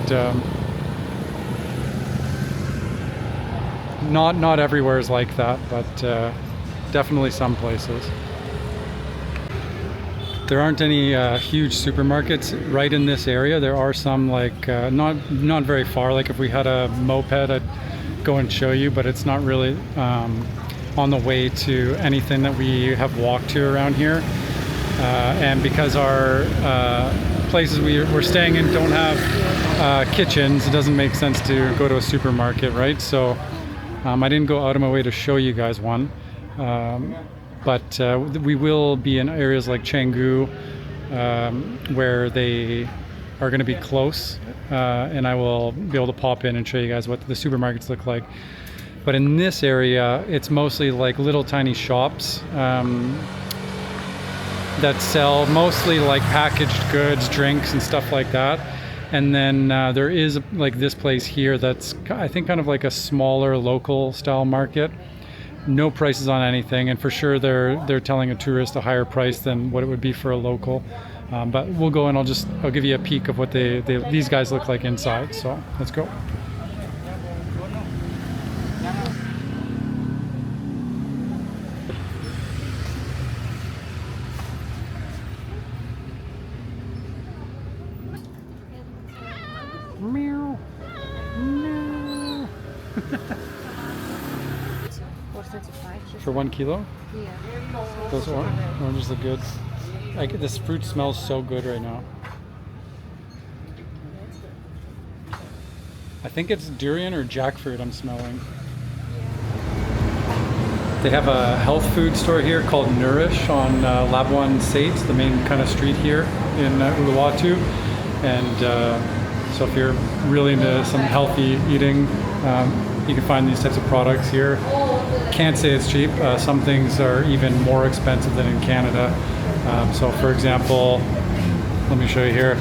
not everywhere is like that, but definitely some places. There aren't any huge supermarkets right in this area. There are some, like not very far. Like if we had a moped, I'd go and show you, but it's not really on the way to anything that we have walked to around here. And because our places we're staying in don't have kitchens, it doesn't make sense to go to a supermarket, right? So I didn't go out of my way to show you guys one. But we will be in areas like Canggu where they are going to be close, and I will be able to pop in and show you guys what the supermarkets look like. But in this area, it's mostly like little tiny shops that sell mostly like packaged goods, drinks and stuff like that. And then there is like this place here that's, I think, kind of like a smaller local style market. No prices on anything, and for sure they're telling a tourist a higher price than what it would be for a local. But we'll go and I'll give you a peek of what these guys look like inside. So let's go. Meow. No. For 1 kilo? Yeah. Those oranges look good. This fruit smells so good right now. I think it's durian or jackfruit I'm smelling. They have a health food store here called Nourish on Labuansait, the main kind of street here in Uluwatu. And so if you're really into some healthy eating, you can find these types of products here. Can't say it's cheap. Some things are even more expensive than in Canada. So for example, let me show you here.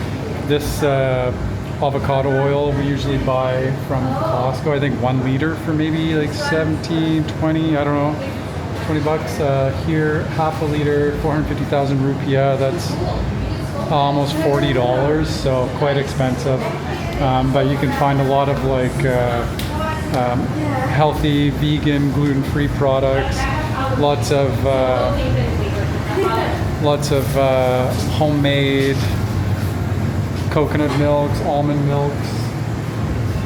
This avocado oil we usually buy from Costco, I think 1 liter for maybe like 17, 20, I don't know, 20 bucks. Here, half a liter, 450,000 rupiah, that's almost $40, so quite expensive. But you can find a lot of like healthy, vegan, gluten-free products, lots of homemade coconut milks, almond milks,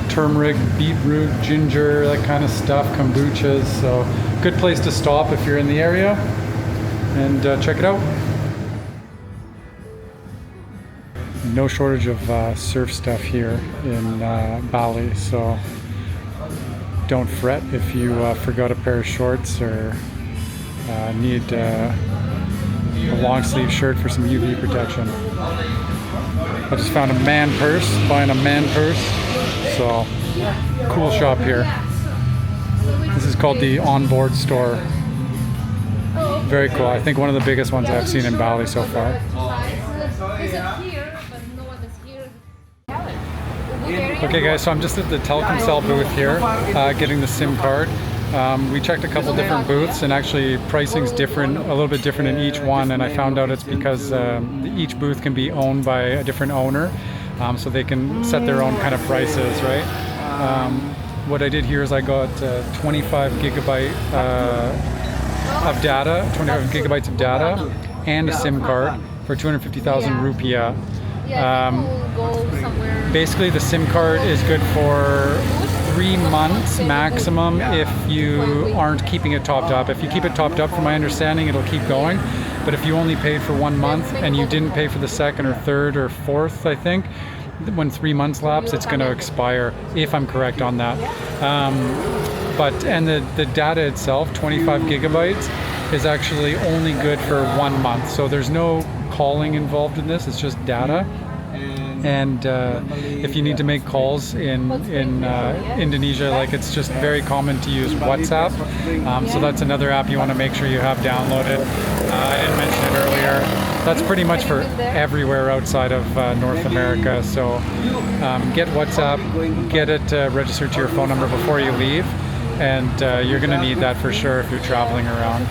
turmeric, beetroot, ginger, that kind of stuff, kombuchas. So good place to stop if you're in the area, and check it out. No shortage of surf stuff here in Bali, so don't fret if you forgot a pair of shorts or need a long sleeve shirt for some UV protection. I just found a man purse, buying a man purse, so cool shop here. This is called the Onboard Store. Very cool. I think one of the biggest ones I've seen in Bali so far. Okay guys, so I'm just at the Telkomsel booth here, getting the SIM card. We checked a couple different booths, and actually pricing's different, a little bit different in each one, and I found out it's because each booth can be owned by a different owner, so they can set their own kind of prices, right? What I did here is I got 25 gigabytes of data and a SIM card for 250,000 rupiah. Basically the SIM card is good for 3 months maximum if you aren't keeping it topped up. If you keep it topped up, from my understanding, it'll keep going. But if you only paid for 1 month and you didn't pay for the second or third or fourth, I think, when 3 months lapse, it's going to expire, if I'm correct on that. And the data itself, 25 gigabytes, is actually only good for 1 month. So there's no calling involved in this, it's just data. And if you need to make calls in Indonesia, like, it's just very common to use WhatsApp. So that's another app you want to make sure you have downloaded. I didn't mention it earlier. That's pretty much for everywhere outside of North America. So get WhatsApp, get it registered to your phone number before you leave. And you're going to need that for sure if you're traveling around.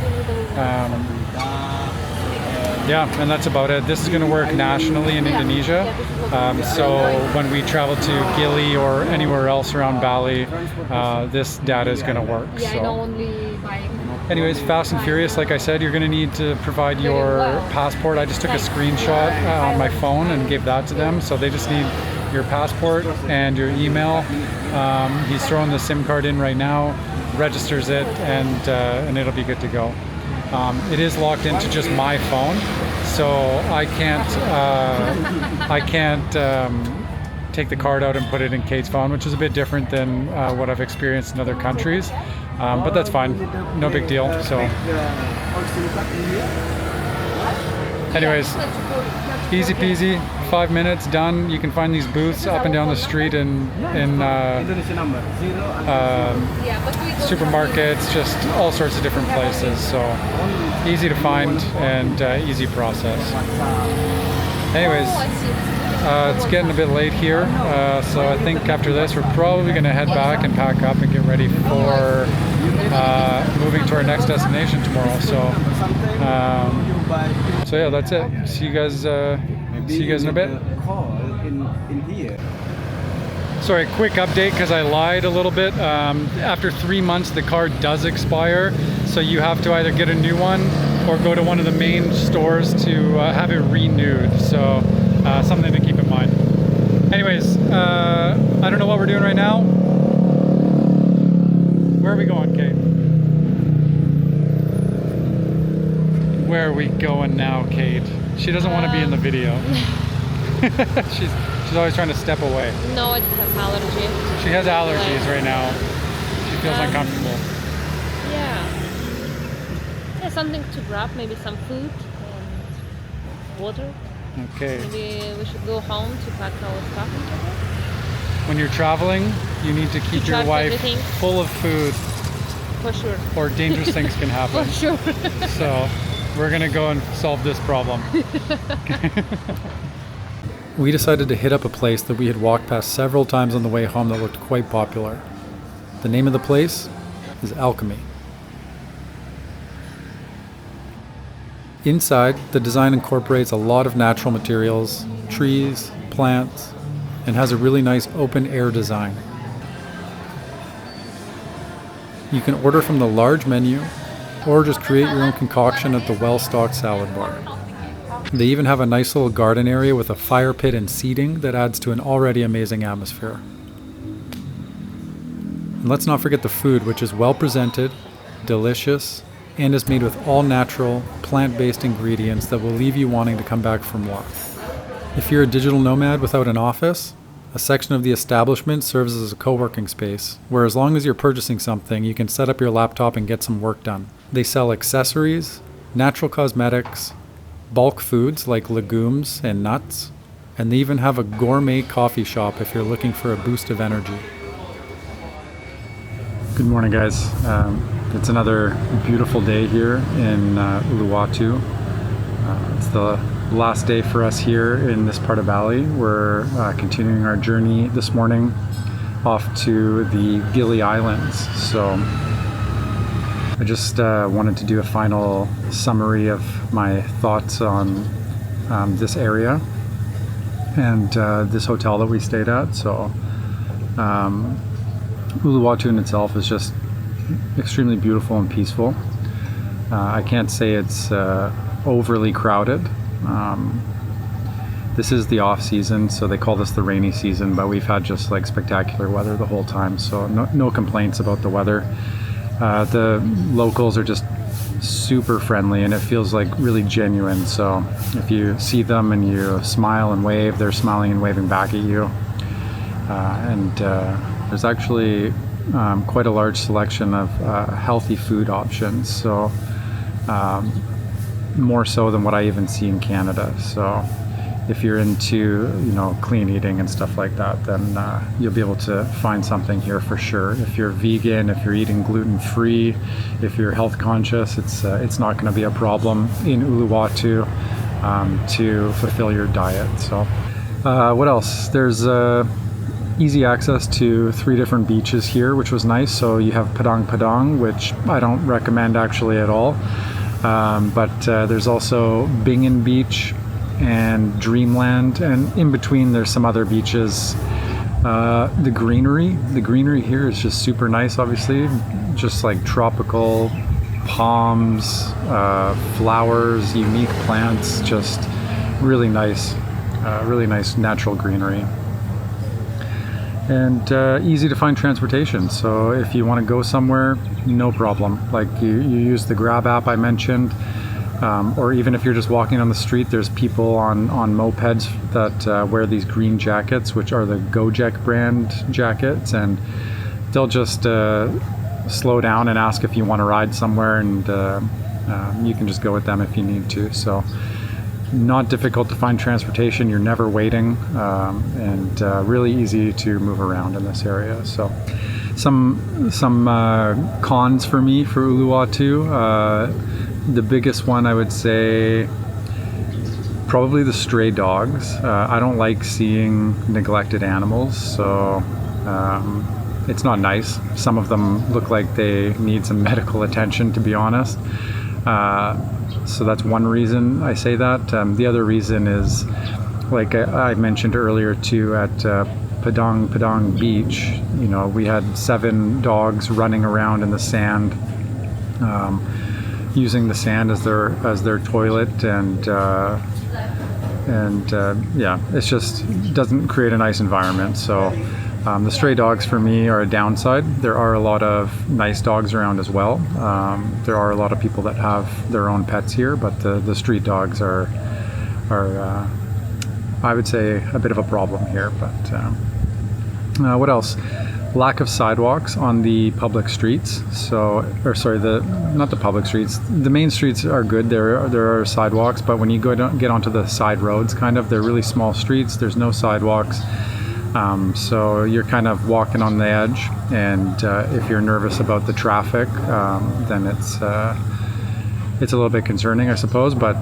Yeah, and that's about it. This is going to work nationally in Indonesia. So when we travel to Gili or anywhere else around Bali, this data is going to work. So. Anyways, fast and furious, like I said, you're going to need to provide your passport. I just took a screenshot on my phone and gave that to them. So they just need your passport and your email. He's throwing the SIM card in right now, registers it, and it'll be good to go. It is locked into just my phone, so I can't take the card out and put it in Kate's phone, which is a bit different than what I've experienced in other countries. But that's fine, no big deal. So, anyways, easy peasy, 5 minutes done. You can find these booths up and down the street in supermarkets, just all sorts of different places. So easy to find and easy process. Anyways, it's getting a bit late here, so I think after this we're probably going to head back and pack up and get ready for moving to our next destination tomorrow. So yeah, that's it. See you guys in a bit. Sorry, quick update because I lied a little bit. After 3 months the card does expire, so you have to either get a new one or go to one of the main stores to have it renewed. So something to keep in mind. Anyways, I don't know what we're doing right now. Where are we going, Kate? Where are we going now, Kate? She doesn't want to be in the video. She's always trying to step away. No, I just have allergy. She has allergies right now. She feels uncomfortable. Yeah. Yeah, something to grab, maybe some food and water. Okay. Maybe we should go home to pack our stuff into it. When you're traveling, you need to keep your wife everything. full of food. For sure. Or dangerous things can happen. For sure. So we're gonna go and solve this problem. We decided to hit up a place that we had walked past several times on the way home that looked quite popular. The name of the place is Alchemy. Inside, the design incorporates a lot of natural materials, trees, plants, and has a really nice open air design. You can order from the large menu or just create your own concoction at the well-stocked salad bar. They even have a nice little garden area with a fire pit and seating that adds to an already amazing atmosphere. And let's not forget the food, which is well presented, delicious, and is made with all natural, plant-based ingredients that will leave you wanting to come back for more. If you're a digital nomad without an office, a section of the establishment serves as a co-working space, where as long as you're purchasing something, you can set up your laptop and get some work done. They sell accessories, natural cosmetics, bulk foods like legumes and nuts, and they even have a gourmet coffee shop if you're looking for a boost of energy. Good morning, guys. It's another beautiful day here in Uluwatu. It's the last day for us here in this part of Bali. We're continuing our journey this morning off to the Gili Islands. So I just wanted to do a final summary of my thoughts on this area and this hotel that we stayed at. So Uluwatu in itself is just extremely beautiful and peaceful. I can't say it's overly crowded. This is the off season, so they call this the rainy season, but we've had just like spectacular weather the whole time, so no complaints about the weather. The locals are just super friendly, and it feels like really genuine. So if you see them and you smile and wave, they're smiling and waving back at you. And there's actually quite a large selection of healthy food options. So more so than what I even see in Canada. So if you're into, clean eating and stuff like that, then you'll be able to find something here for sure. If you're vegan, if you're eating gluten-free, if you're health conscious, it's not going to be a problem in Uluwatu to fulfill your diet. So what else? There's easy access to 3 different beaches here, which was nice. So you have Padang Padang, which I don't recommend actually at all. But there's also Bingin Beach and Dreamland, and in between there's some other beaches. The greenery here is just super nice, obviously, just like tropical palms, flowers, unique plants, just really nice natural greenery. And easy to find transportation. So if you want to go somewhere, no problem. Like you use the Grab app I mentioned, or even if you're just walking on the street, there's people on mopeds that wear these green jackets, which are the Gojek brand jackets, and they'll just slow down and ask if you want to ride somewhere, and you can just go with them if you need to. So not difficult to find transportation, you're never waiting, and really easy to move around in this area. So some cons for me for Uluwatu. The biggest one, I would say, probably the stray dogs. I don't like seeing neglected animals, so it's not nice. Some of them look like they need some medical attention, to be honest. So that's one reason I say that. The other reason is, like I mentioned earlier too, at Padang Padang Beach, we had 7 dogs running around in the sand, using the sand as their toilet, and yeah, it's just doesn't create a nice environment. So the stray dogs for me are a downside. There are a lot of nice dogs around as well. There are a lot of people that have their own pets here, but the street dogs are I would say a bit of a problem here. But what else? Lack of sidewalks on the public streets. Not the public streets. The main streets are good. There are sidewalks, but when you get onto the side roads, they're really small streets. There's no sidewalks. So you're kind of walking on the edge, and if you're nervous about the traffic, then it's a little bit concerning, I suppose. But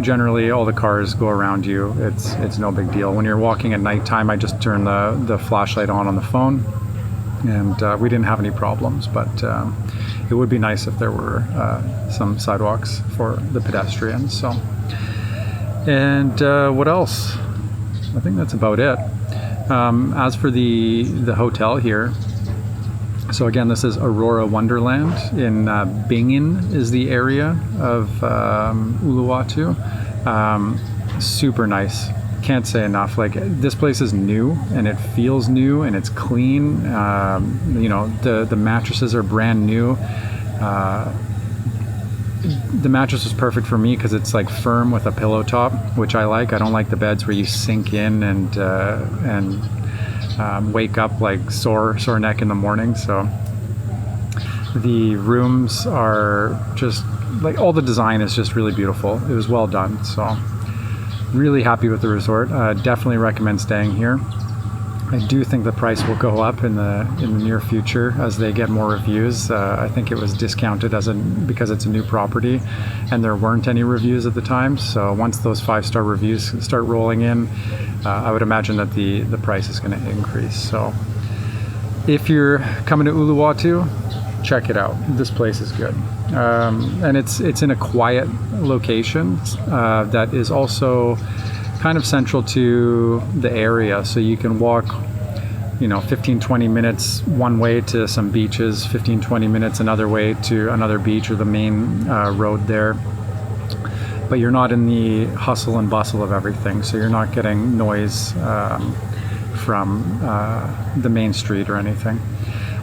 generally, all the cars go around you. It's no big deal. When you're walking at nighttime, I just turn the flashlight on the phone, and we didn't have any problems. But it would be nice if there were some sidewalks for the pedestrians. So, and what else? I think that's about it. As for the hotel here, so again, this is Aurora Wonderland in Bingin is the area of Uluwatu. Super nice. Can't say enough. Like, this place is new, and it feels new, and it's clean. The mattresses are brand new. The mattress was perfect for me because it's like firm with a pillow top, which I like. I don't like the beds where you sink in and wake up like sore neck in the morning. So the rooms are just like, all the design is just really beautiful. It was well done. So really happy with the resort. Definitely recommend staying here. I do think the price will go up in the near future as they get more reviews. I think it was discounted because it's a new property, and there weren't any reviews at the time. So once those 5-star reviews start rolling in, I would imagine that the price is going to increase. So if you're coming to Uluwatu, check it out. This place is good, and it's in a quiet location that is also kind of central to the area, so you can walk 15-20 minutes one way to some beaches, 15-20 minutes another way to another beach or the main road there, but you're not in the hustle and bustle of everything, so you're not getting noise from the main street or anything.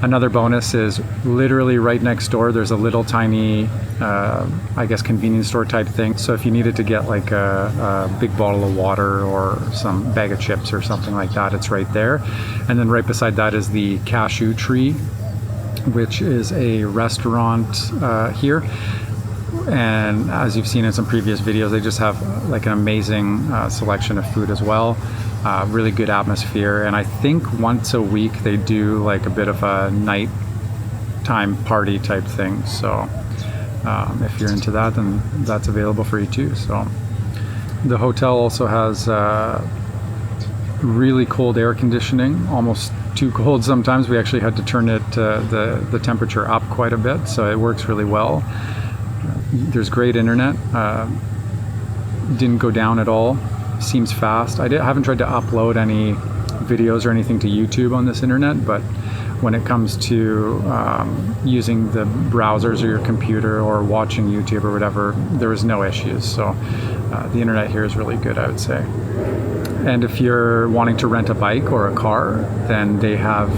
Another bonus is literally right next door, there's a little tiny, I guess, convenience store type thing. So if you needed to get like a big bottle of water or some bag of chips or something like that, it's right there. And then right beside that is the Cashew tree, which is a restaurant here. And as you've seen in some previous videos, they just have like an amazing selection of food as well. Really good atmosphere, and I think once a week they do like a bit of a nighttime party type thing. So if you're into that, then that's available for you too. So the hotel also has really cold air conditioning, almost too cold sometimes. We actually had to turn it the temperature up quite a bit, so it works really well. There's great internet. Didn't go down at all. Seems fast. I haven't tried to upload any videos or anything to YouTube on this internet, but when it comes to using the browsers or your computer or watching YouTube or whatever, there was no issues. So the internet here is really good, I would say. And if you're wanting to rent a bike or a car, then they have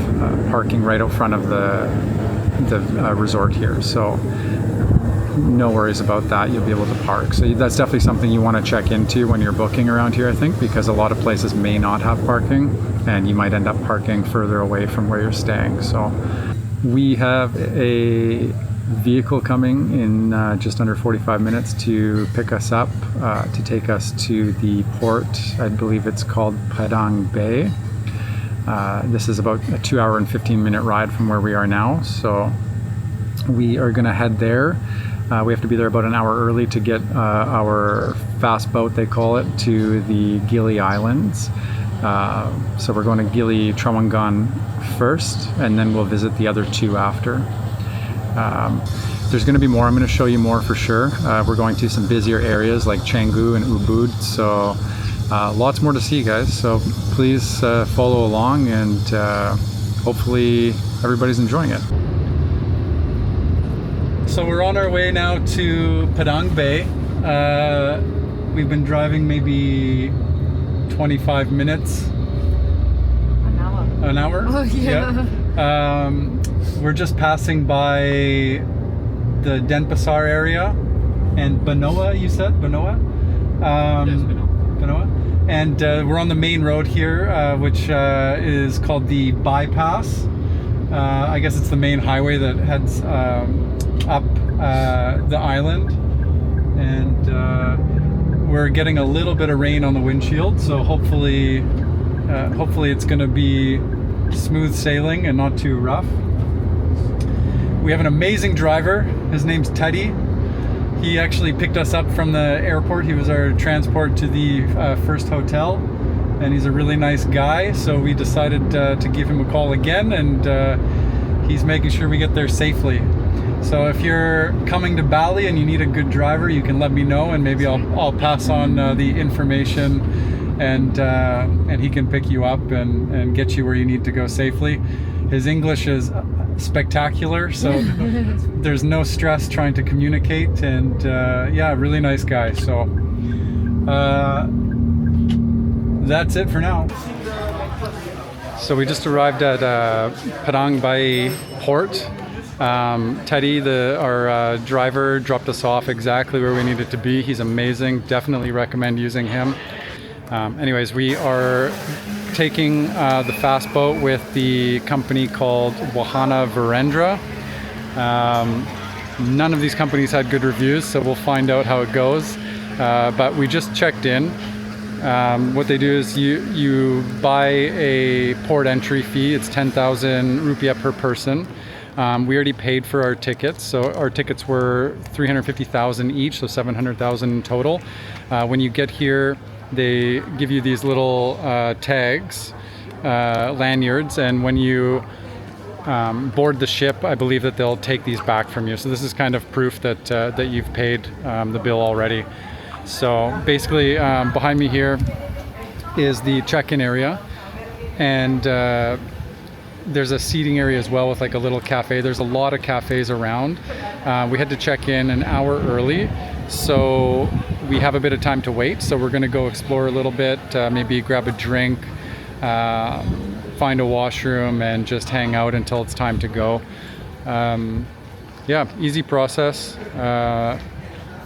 parking right out front of the resort here. So no worries about that. You'll be able to park. So that's definitely something you want to check into when you're booking around here, I think, because a lot of places may not have parking and you might end up parking further away from where you're staying. So we have a vehicle coming in just under 45 minutes to pick us up, to take us to the port. I believe it's called Padang Bay. This is about a 2 hour and 15-minute ride from where we are now. So we are going to head there. We have to be there about an hour early to get our fast boat, they call it, to the Gili Islands. So we're going to Gili Trawangan first, and then we'll visit the other two after. There's going to be more. I'm going to show you more for sure. We're going to some busier areas like Canggu and Ubud. So lots more to see, guys. So please follow along, and hopefully everybody's enjoying it. So we're on our way now to Padang Bay. We've been driving maybe 25 minutes. An hour. An hour? Oh, yeah. We're just passing by the Denpasar area and Banoa, you said? Banoa? Yes, Banoa. And we're on the main road here, which is called the Bypass. I guess it's the main highway that heads up the island, and we're getting a little bit of rain on the windshield, so hopefully it's going to be smooth sailing and not too rough. We have an amazing driver. His name's Teddy. He actually picked us up from the airport. He was our transport to the first hotel, and he's a really nice guy, so we decided to give him a call again, and he's making sure we get there safely. So if you're coming to Bali and you need a good driver, you can let me know, and maybe I'll pass on the information, and he can pick you up and get you where you need to go safely. His English is spectacular, so there's no stress trying to communicate, and yeah, really nice guy. So that's it for now. So we just arrived at Padang Bay Port. Teddy, our driver, dropped us off exactly where we needed to be. He's amazing. Definitely recommend using him. Anyways, we are taking the fast boat with the company called Wahana Virendra. None of these companies had good reviews, so we'll find out how it goes. But we just checked in. What they do is you buy a port entry fee. It's 10,000 rupiah per person. We already paid for our tickets, so our tickets were 350,000 each, so 700,000 in total. When you get here, they give you these little tags, lanyards, and when you board the ship, I believe that they'll take these back from you. So this is kind of proof that you've paid the bill already. So basically, behind me here is the check-in area, and there's a seating area as well with like a little cafe. There's a lot of cafes around. We had to check in an hour early, so we have a bit of time to wait. So we're gonna go explore a little bit, maybe grab a drink, find a washroom, and just hang out until it's time to go. Yeah, easy process.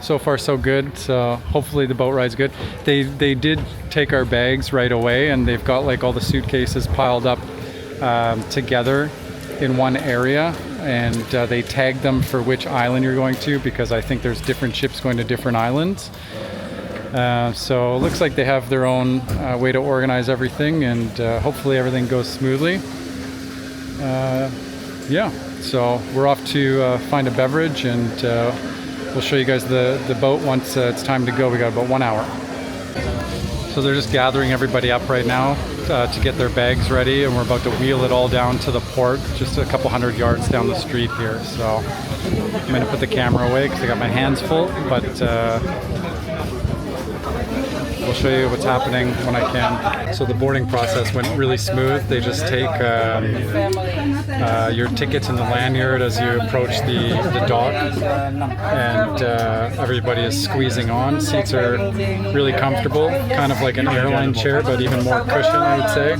So far so good, so hopefully the boat ride's good. They did take our bags right away, and they've got like all the suitcases piled up together in one area, and they tagged them for which island you're going to, because I think there's different ships going to different islands. So it looks like they have their own way to organize everything, and hopefully everything goes smoothly. Yeah, so we're off to find a beverage, and we'll show you guys the boat once it's time to go. We got about 1 hour. So they're just gathering everybody up right now to get their bags ready, and we're about to wheel it all down to the port, just a couple hundred yards down the street here. So I'm going to put the camera away because I got my hands full, but we'll show you what's happening when I can. So the boarding process went really smooth. They just take your tickets in the lanyard as you approach the dock, and everybody is squeezing on. Seats are really comfortable, kind of like an airline chair, but even more cushion, I would say.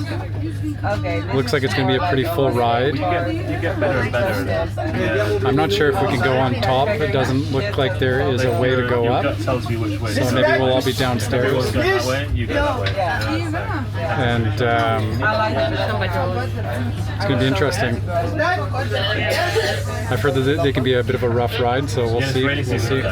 Looks like it's going to be a pretty full ride. You get better and better. I'm not sure if we can go on top. It doesn't look like there is a way to go Your up. gut tells you which way. So maybe we'll all be downstairs. You go that way, you go that way. And it's going to be interesting. I've heard that they can be a bit of a rough ride, so we'll see. We'll see.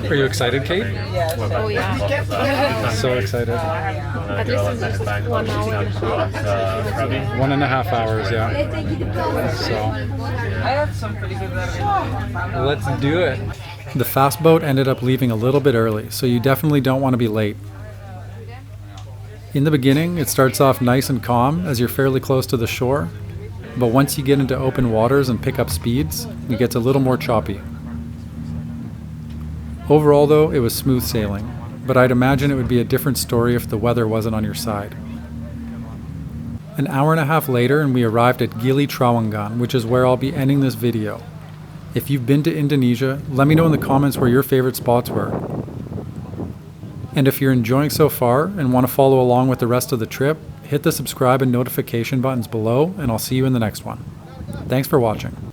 Are you excited, Kate? Oh yeah. So excited. At least it's just 1 hour. 1.5 hours, yeah. So let's do it. The fast boat ended up leaving a little bit early, so you definitely don't want to be late. In the beginning, it starts off nice and calm as you're fairly close to the shore, but once you get into open waters and pick up speeds, it gets a little more choppy. Overall though, it was smooth sailing, but I'd imagine it would be a different story if the weather wasn't on your side. An hour and a half later and we arrived at Gili Trawangan, which is where I'll be ending this video. If you've been to Indonesia, let me know in the comments where your favorite spots were. And if you're enjoying so far and want to follow along with the rest of the trip, hit the subscribe and notification buttons below, and I'll see you in the next one. Thanks for watching.